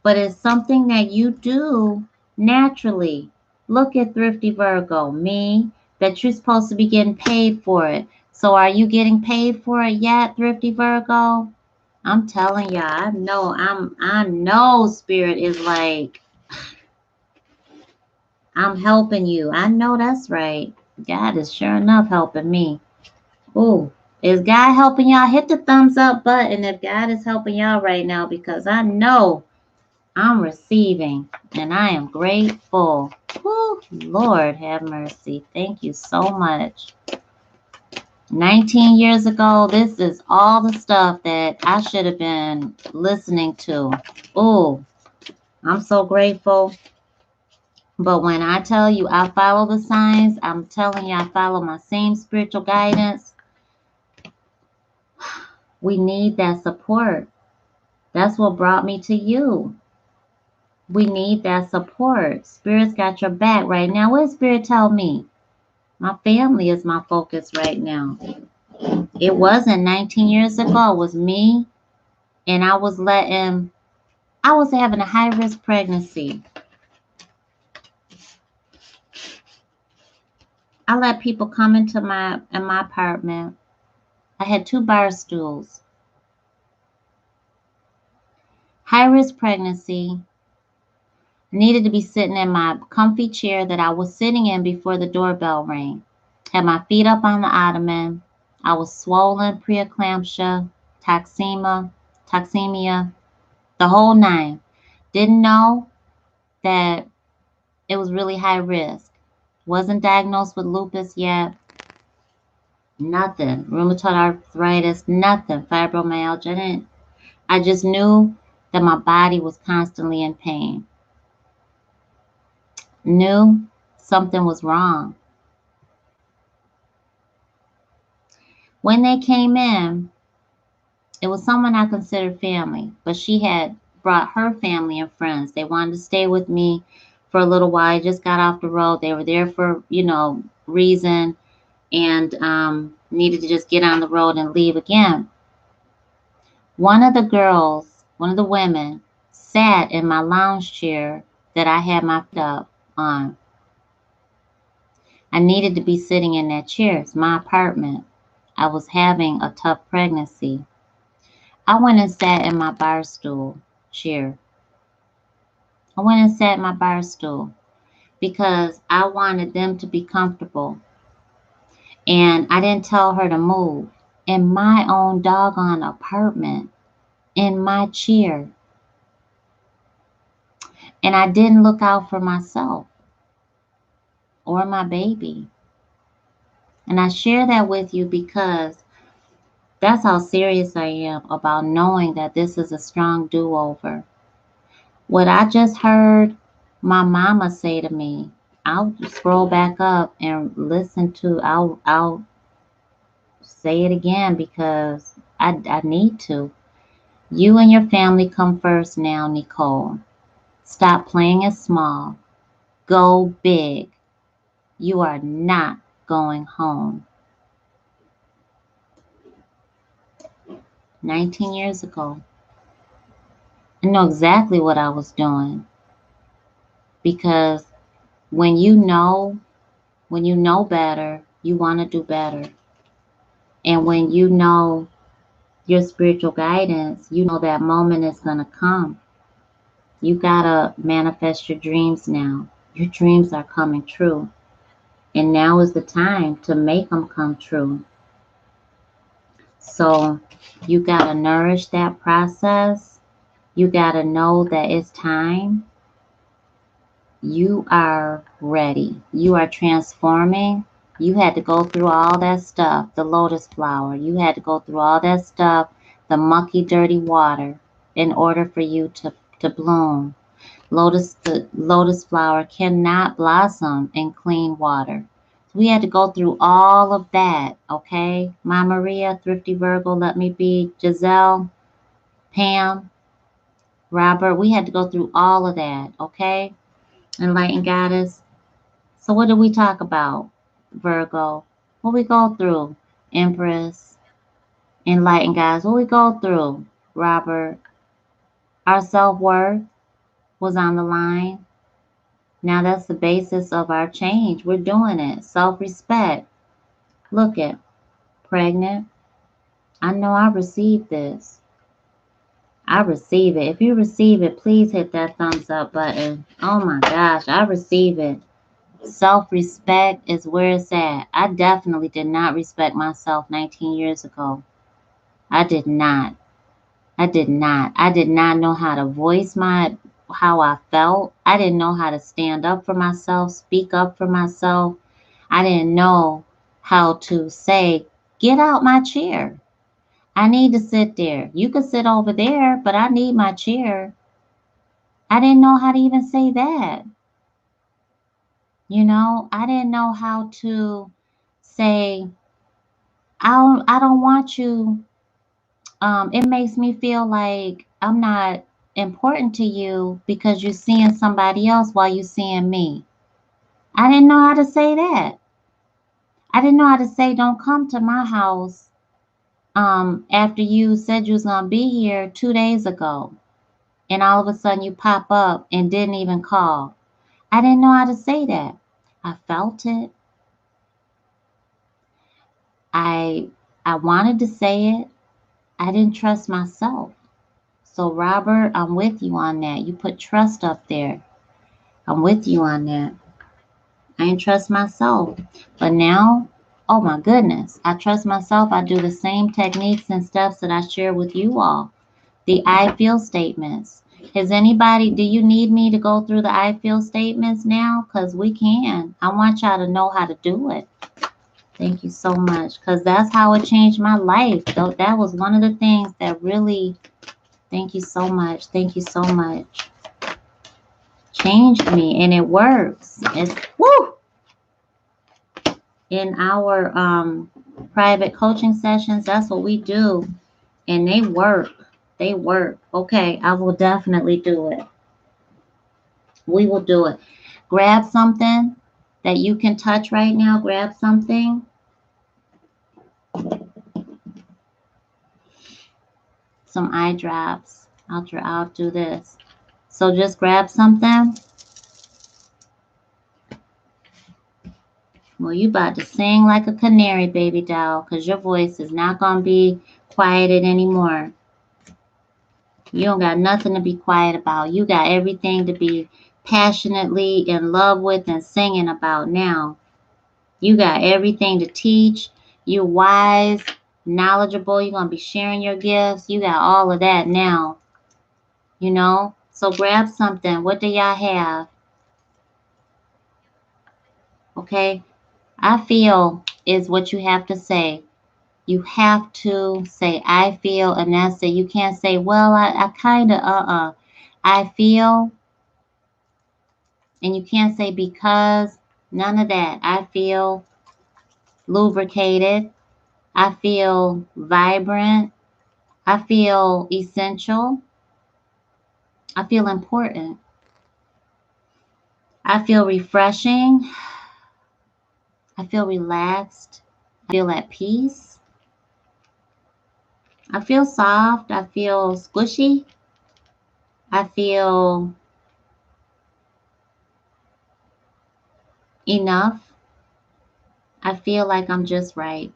but it's something that you do naturally. Look at Thrifty Virgo, me, that you're supposed to be getting paid for it. So are you getting paid for it yet, Thrifty Virgo? I'm telling y'all, I know spirit is like, I'm helping you. I know that's right. God is sure enough helping me. Ooh, is God helping y'all? Hit the thumbs up button if God is helping y'all right now, because I know I'm receiving and I am grateful. Woo, Lord have mercy. Thank you so much. 19 years ago, this is all the stuff that I should have been listening to. Ooh, I'm so grateful. But when I tell you I follow the signs, I'm telling you I follow my same spiritual guidance. We need that support. That's what brought me to you. We need that support. Spirit's got your back right now. What did Spirit tell me? My family is my focus right now. It wasn't 19 years ago. It was me, and I was having a high risk pregnancy. I let people come into my apartment. I had 2 bar stools. High risk pregnancy. Needed to be sitting in my comfy chair that I was sitting in before the doorbell rang. Had my feet up on the ottoman. I was swollen, preeclampsia, toxemia, the whole 9. Didn't know that it was really high risk. Wasn't diagnosed with lupus yet. Nothing. Rheumatoid arthritis, nothing. Fibromyalgia. I just knew that my body was constantly in pain. Knew something was wrong. When they came in, it was someone I considered family, but she had brought her family and friends. They wanted to stay with me for a little while. I just got off the road. They were there for, reason, and needed to just get on the road and leave again. One of the women, sat in my lounge chair that I had my feet up on. I needed to be sitting in that chair. It's my apartment. I was having a tough pregnancy. I went and sat in my bar stool chair. I went and sat in my bar stool because I wanted them to be comfortable. And I didn't tell her to move. In my own doggone apartment, in my chair. And I didn't look out for myself or my baby. And I share that with you because that's how serious I am about knowing that this is a strong do-over. What I just heard my mama say to me, I'll scroll back up and listen to, I'll say it again because I need to. You and your family come first now, Nicole. Stop playing it small. Go big. You are not going home. 19 years ago. I know exactly what I was doing because when you know better, you want to do better. And when you know your spiritual guidance, you know that moment is going to come. You got to manifest your dreams now. Your dreams are coming true. And now is the time to make them come true. So you got to nourish that process. You got to know that it's time. You are ready. You are transforming. You had to go through all that stuff, the lotus flower. You had to go through all that stuff, the mucky, dirty water, in order for you to bloom. The lotus flower cannot blossom in clean water. We had to go through all of that, okay? My Maria, Thrifty Virgo, Let Me Be, Giselle, Pam, Robert, we had to go through all of that, okay? Enlightened Goddess. So what did we talk about, Virgo? What we go through, Empress, Enlightened Goddess. What we go through, Robert? Our self-worth was on the line. Now that's the basis of our change. We're doing it. Self-respect. Look at pregnant. I know I received this. I receive it. If you receive it, please hit that thumbs up button. Oh my gosh, I receive it. Self-respect is where it's at. I definitely did not respect myself 19 years ago. I did not. I did not. I did not know how to voice how I felt. I didn't know how to stand up for myself, speak up for myself. I didn't know how to say, get out my chair. I need to sit there. You could sit over there, but I need my chair. I didn't know how to even say that. I didn't know how to say, I don't want you. It makes me feel like I'm not important to you because you're seeing somebody else while you're seeing me. I didn't know how to say that. I didn't know how to say, don't come to my house after you said you was going to be here 2 days ago. And all of a sudden you pop up and didn't even call. I didn't know how to say that. I felt it. I wanted to say it. I didn't trust myself. So Robert, I'm with you on that. You put trust up there. I'm with you on that. I didn't trust myself. But now, oh my goodness, I trust myself. I do the same techniques and steps that I share with you all. The I feel statements. Do you need me to go through the I feel statements now? Because we can. I want y'all to know how to do it. Thank you so much. Because that's how it changed my life. That was one of the things that really, thank you so much. Thank you so much. Changed me. And it works. It's, woo! In our private coaching sessions, that's what we do. And they work. They work. Okay, I will definitely do it. We will do it. Grab something that you can touch right now. Grab something. Some eye drops. I'll do this. So just grab something. Well, you about to sing like a canary, baby doll, because your voice is not going to be quieted anymore. You don't got nothing to be quiet about. You got everything to be passionately in love with and singing about now. You got everything to teach. You're wise, knowledgeable. You're going to be sharing your gifts. You got all of that now. So grab something. What do y'all have? Okay. I feel is what you have to say. You have to say, I feel, and that's it. You can't say, well, I kind of, I feel, and you can't say because, none of that. I feel lubricated. I feel vibrant. I feel essential. I feel important. I feel refreshing. I feel relaxed. I feel at peace. I feel soft. I feel squishy. I feel enough. I feel like I'm just right.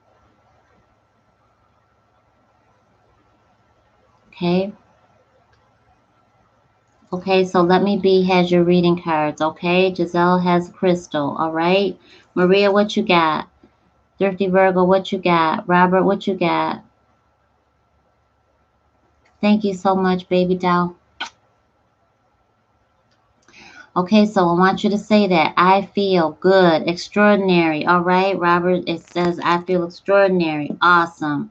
Okay. Okay, so Let Me Be has your reading cards. Okay. Giselle has crystal. All right. Maria, what you got? Thrifty Virgo, what you got? Robert, what you got? Thank you so much, baby doll. Okay, so I want you to say that. I feel good, extraordinary. All right, Robert, it says I feel extraordinary. Awesome.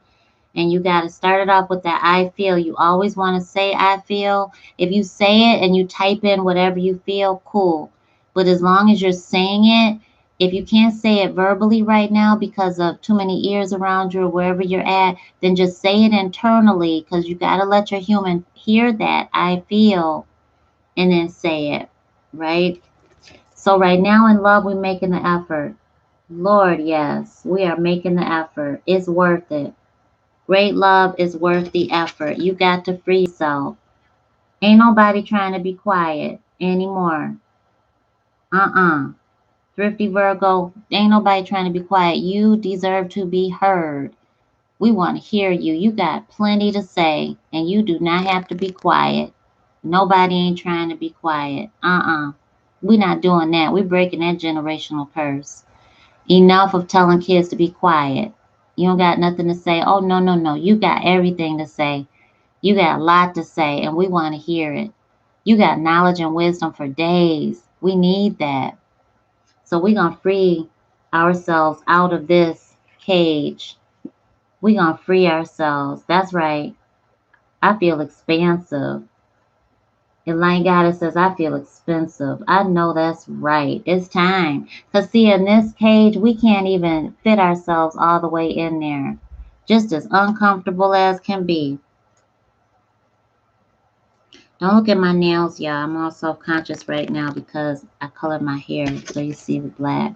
And you got to start it off with that I feel. You always want to say I feel. If you say it and you type in whatever you feel, cool. But as long as you're saying it, If you can't say it verbally right now because of too many ears around you or wherever you're at, then just say it internally, because you got to let your human hear that I feel, and then say it, right? So right now in love, we're making the effort. Lord, yes, we are making the effort. It's worth it. Great love is worth the effort. You got to free yourself. Ain't nobody trying to be quiet anymore. Uh-uh. Thrifty Virgo, ain't nobody trying to be quiet. You deserve to be heard. We want to hear you. You got plenty to say, and you do not have to be quiet. Nobody ain't trying to be quiet. We're not doing that. We're breaking that generational curse. Enough of telling kids to be quiet. You don't got nothing to say. Oh, no, no, no. You got everything to say. You got a lot to say, and we want to hear it. You got knowledge and wisdom for days. We need that. So we're going to free ourselves out of this cage. We're going to free ourselves. That's right. I feel expansive. Elaine Goddess says, I feel expensive. I know that's right. It's time. Because, see, in this cage, we can't even fit ourselves all the way in there. Just as uncomfortable as can be. Don't look at my nails, y'all. I'm all self-conscious right now because I colored my hair so you see the black.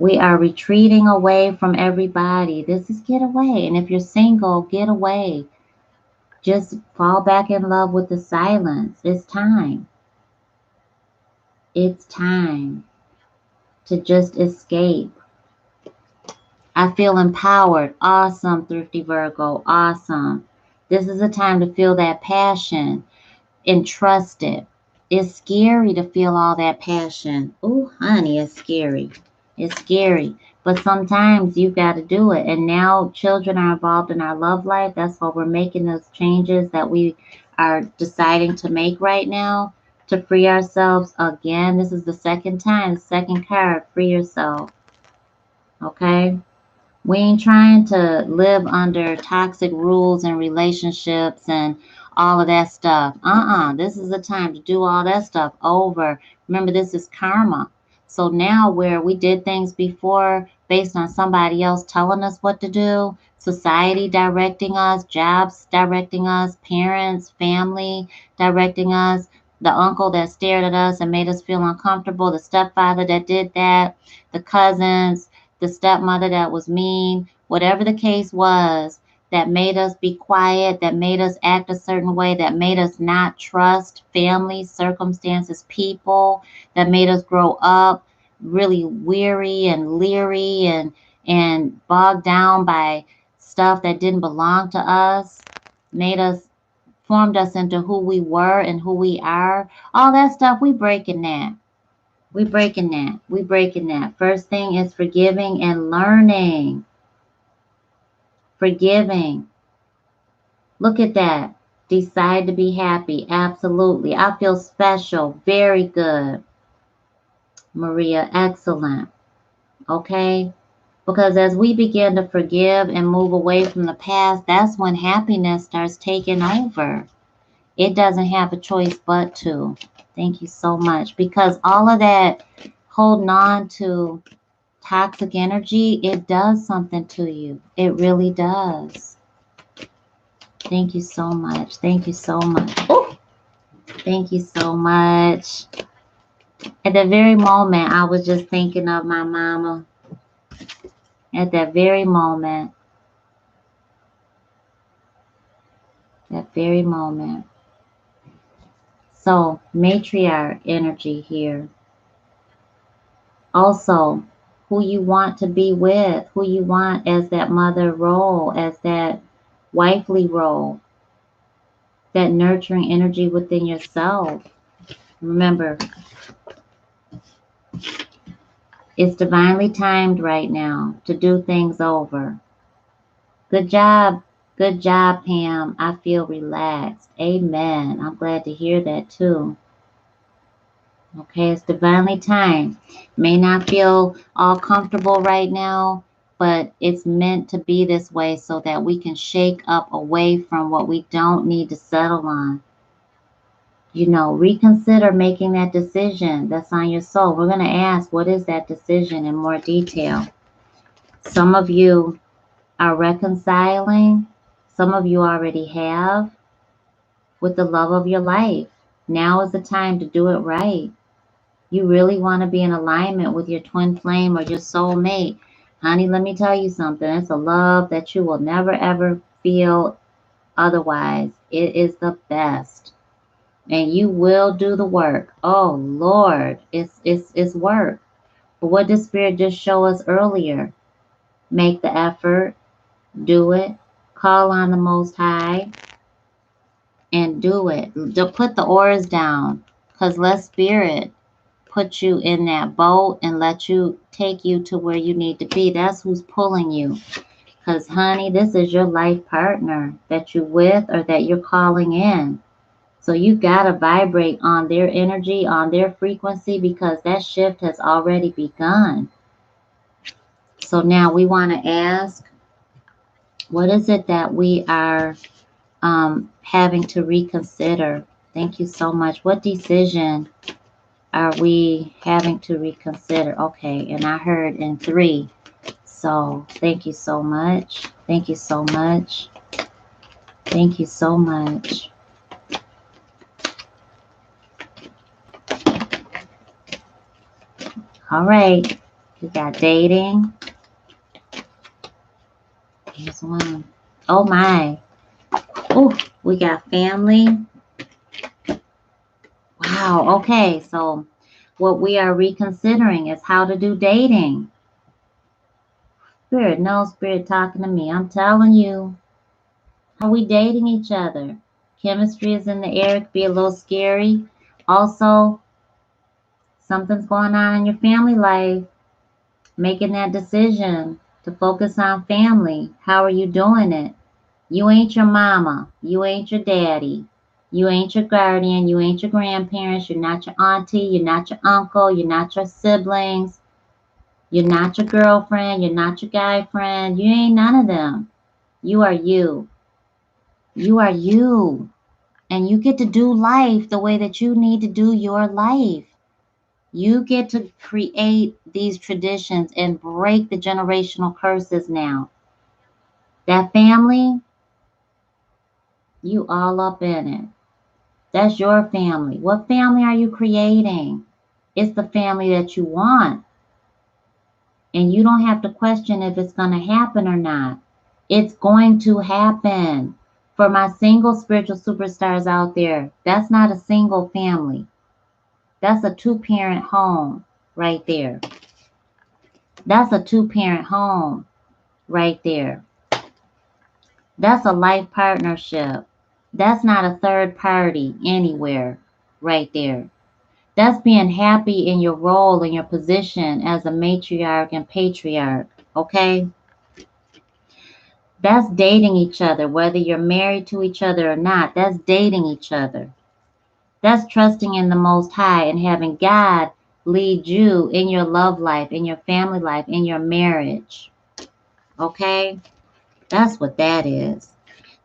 We are retreating away from everybody. This is get away. And if you're single, get away. Just fall back in love with the silence. It's time. It's time to just escape. I feel empowered. Awesome, Thrifty Virgo. Awesome. This is a time to feel that passion and trust it. It's scary to feel all that passion. Ooh, honey, it's scary. It's scary. But sometimes you've got to do it. And now children are involved in our love life. That's why we're making those changes that we are deciding to make right now to free ourselves again. This is the second time, the second card, free yourself. Okay? We ain't trying to live under toxic rules and relationships and all of that stuff. This is the time to do all that stuff over. Remember, this is karma. So now where we did things before based on somebody else telling us what to do, society directing us, jobs directing us, parents, family directing us, the uncle that stared at us and made us feel uncomfortable, the stepfather that did that, the cousins, the stepmother that was mean, whatever the case was, that made us be quiet, that made us act a certain way, that made us not trust family, circumstances, people, that made us grow up really weary and leery and bogged down by stuff that didn't belong to us, formed us into who we were and who we are. All that stuff, we breaking that. We breaking that. We breaking that. First thing is forgiving and learning. Forgiving. Look at that. Decide to be happy. Absolutely. I feel special. Very good. Maria, excellent. Okay? Because as we begin to forgive and move away from the past, that's when happiness starts taking over. It doesn't have a choice but to. Thank you so much. Because all of that holding on to toxic energy, it does something to you. It really does. Thank you so much. Thank you so much. Oh, thank you so much. At that very moment, I was just thinking of my mama. At that very moment. That very moment. So, matriarch energy here. Also, who you want to be with, who you want as that mother role, as that wifely role, that nurturing energy within yourself. Remember, it's divinely timed right now to do things over. Good job. Good job, Pam. I feel relaxed. Amen. I'm glad to hear that too. Okay, it's divinely timed. May not feel all comfortable right now, but it's meant to be this way so that we can shake up away from what we don't need to settle on. reconsider making that decision that's on your soul. We're going to ask, what is that decision in more detail? Some of you are reconciling. Some of you already have with the love of your life. Now is the time to do it right. You really want to be in alignment with your twin flame or your soulmate. Honey, let me tell you something. It's a love that you will never ever feel otherwise. It is the best. And you will do the work. Oh Lord, it's work. But what did Spirit just show us earlier? Make the effort, do it, call on the Most High, and do it. Put the oars down, because let Spirit put you in that boat and let you take you to where you need to be. That's who's pulling you. Because, honey, this is your life partner that you're with or that you're calling in. So you got to vibrate on their energy, on their frequency, because that shift has already begun. So now we want to ask, what is it that we are having to reconsider? Thank you so much. What decision are we having to reconsider? Okay, and I heard in 3. So thank you so much. Thank you so much. Thank you so much. All right, we got dating. Here's one. Oh my. Oh, we got family. Wow. Okay, so what we are reconsidering is how to do dating. Spirit, no, Spirit talking to me. I'm telling you. How are we dating each other? Chemistry is in the air. It could be a little scary. Also, something's going on in your family life. Making that decision to focus on family. How are you doing it? You ain't your mama. You ain't your daddy. You ain't your guardian. You ain't your grandparents. You're not your auntie. You're not your uncle. You're not your siblings. You're not your girlfriend. You're not your guy friend. You ain't none of them. You are you. You are you. And you get to do life the way that you need to do your life. You get to create these traditions and break the generational curses now. That family, you all up in it. That's your family. What family are you creating? It's the family that you want. And you don't have to question if it's going to happen or not. It's going to happen. For my single spiritual superstars out there, that's not a single family. That's a 2-parent home right there. That's a 2-parent home right there. That's a life partnership. That's not a third party anywhere right there. That's being happy in your role and your position as a matriarch and patriarch, okay? That's dating each other, whether you're married to each other or not. That's dating each other. That's trusting in the Most High and having God lead you in your love life, in your family life, in your marriage. Okay? That's what that is.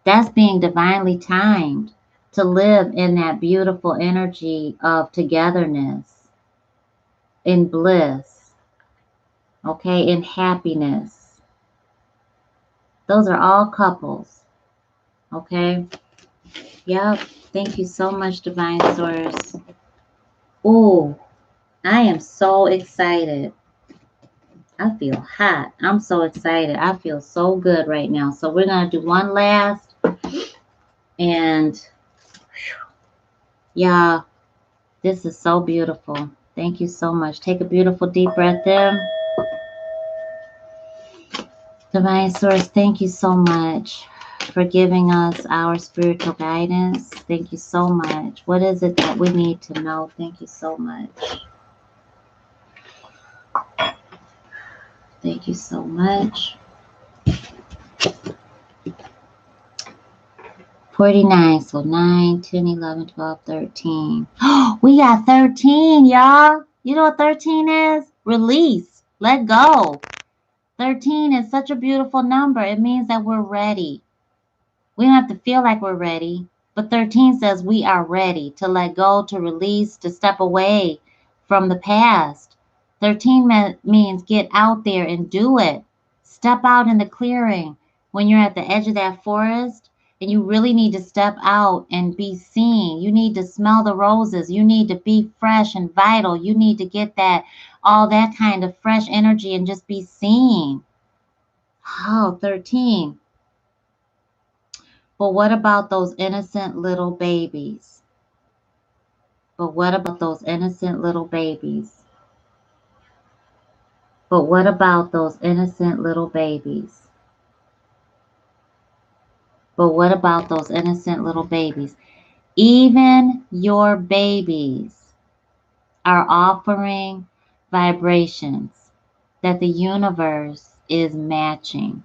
That's being divinely timed to live in that beautiful energy of togetherness, in bliss, okay, in happiness. Those are all couples, okay? Yep. Thank you so much, Divine Source. Ooh, I am so excited. I feel hot. I'm so excited. I feel so good right now. So we're going to do one last. And yeah, this is so beautiful. Thank you so much. Take a beautiful deep breath in. Divine Source, thank you so much for giving us our spiritual guidance. Thank you so much. What is it that we need to know? Thank you so much. Thank you so much. 49, so 9, 10, 11, 12, 13. We got 13, y'all. You know what 13 is? Release. Let go. 13 is such a beautiful number. It means that we're ready. We don't have to feel like we're ready. But 13 says we are ready to let go, to release, to step away from the past. 13 means get out there and do it. Step out in the clearing when you're at the edge of that forest and you really need to step out and be seen. You need to smell the roses. You need to be fresh and vital. You need to get that, all that kind of fresh energy and just be seen. Oh, 13. But what about those innocent little babies? But what about those innocent little babies? But what about those innocent little babies? But what about those innocent little babies? Even your babies are offering vibrations that the universe is matching.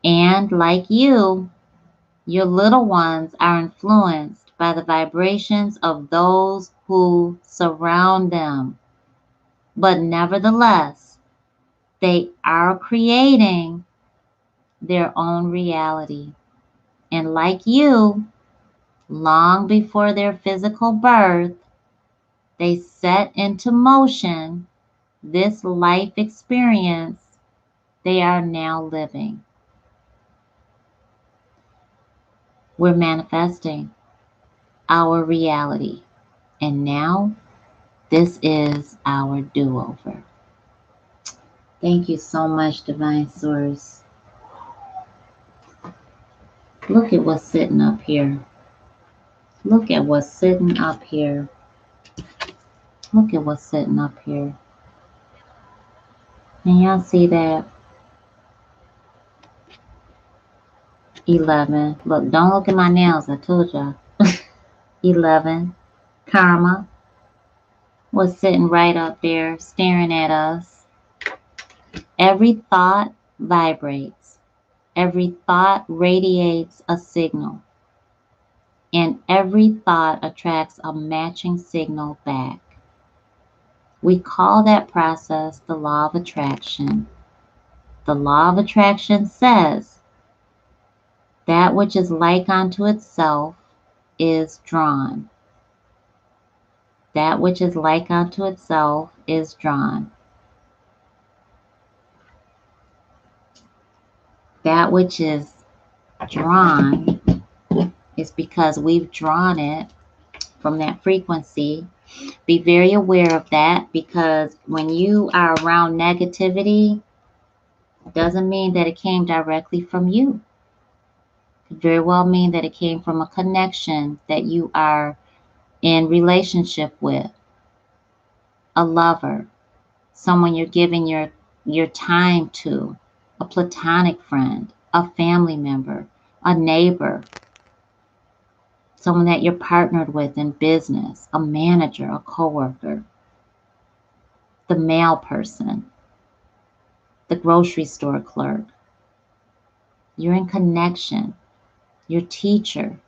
And like you, your little ones are influenced by the vibrations of those who surround them. But nevertheless, they are creating their own reality. And like you, long before their physical birth, they set into motion this life experience they are now living. We're manifesting our reality. And now, this is our do-over. Thank you so much, Divine Source. Look at what's sitting up here. Look at what's sitting up here. Look at what's sitting up here. Can y'all see that? 11. Look, don't look at my nails. I told y'all. 11. Karma was sitting right up there staring at us. Every thought vibrates. Every thought radiates a signal. And every thought attracts a matching signal back. We call that process the law of attraction. The law of attraction says that which is like unto itself is drawn. That which is like unto itself is drawn. That which is drawn is because we've drawn it from that frequency. Be very aware of that, because when you are around negativity, it doesn't mean that it came directly from you. It could very well mean that it came from a connection that you are in relationship with, a lover, someone you're giving your time to, a platonic friend, a family member, a neighbor, someone that you're partnered with in business, a manager, a coworker, the mail person, the grocery store clerk. You're in connection, your teacher,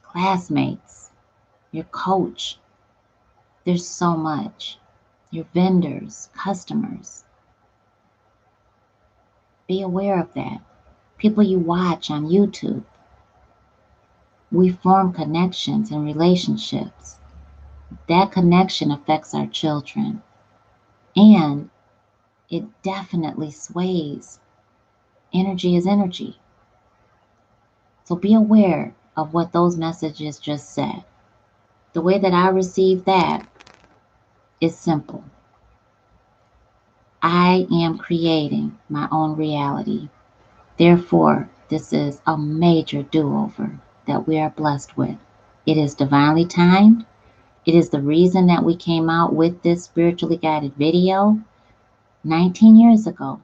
classmates, your coach. There's so much. Your vendors, customers. Be aware of that. People you watch on YouTube. We form connections and relationships. That connection affects our children. And it definitely sways. Energy is energy. So be aware of what those messages just said. The way that I receive that is simple. I am creating my own reality. Therefore, this is a major do-over that we are blessed with. It is divinely timed. It is the reason that we came out with this spiritually guided video 19 years ago.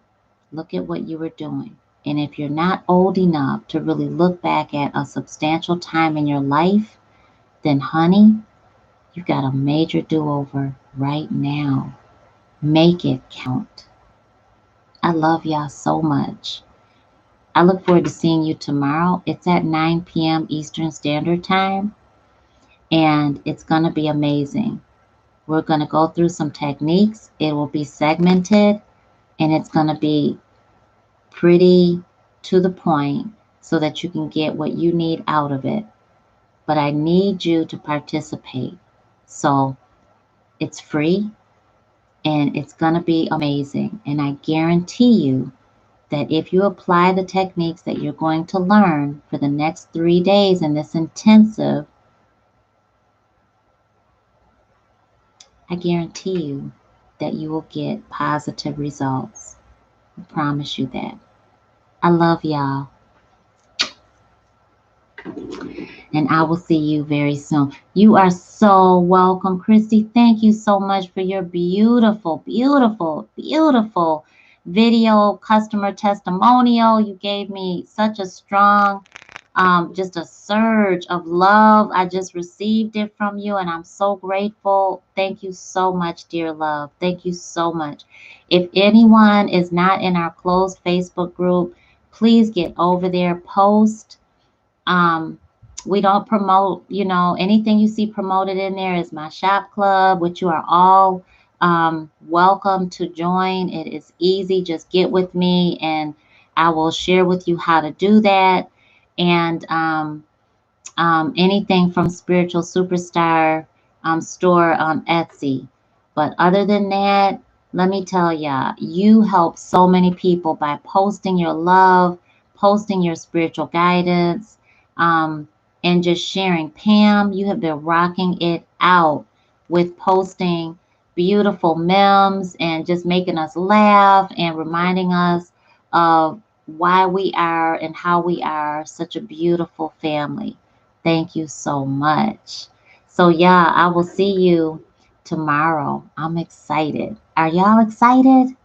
Look at what you were doing. And if you're not old enough to really look back at a substantial time in your life, then honey, you've got a major do-over right now. Make it count. I love y'all so much. I look forward to seeing you tomorrow. It's at 9 p.m. Eastern Standard Time, and it's going to be amazing. We're going to go through some techniques. It will be segmented, and it's going to be pretty to the point, so that you can get what you need out of it. But I need you to participate. So it's free and it's going to be amazing. And I guarantee you that if you apply the techniques that you're going to learn for the next 3 days in this intensive, I guarantee you that you will get positive results. I promise you that. I love y'all. And I will see you very soon. You are so welcome, Christy. Thank you so much for your beautiful, beautiful, beautiful video customer testimonial. You gave me such a strong, just a surge of love. I just received it from you, and I'm so grateful. Thank you so much, dear love. Thank you so much. If anyone is not in our closed Facebook group, please get over there, post. Um, we don't promote, anything you see promoted in there is my shop club, which you are all welcome to join. It is easy. Just get with me and I will share with you how to do that. And anything from Spiritual Superstar store on Etsy. But other than that, let me tell ya, you help so many people by posting your love, posting your spiritual guidance, um, and just sharing. Pam, you have been rocking it out with posting beautiful memes and just making us laugh and reminding us of why we are and how we are such a beautiful family. Thank you so much. So, yeah, I will see you tomorrow. I'm excited. Are y'all excited?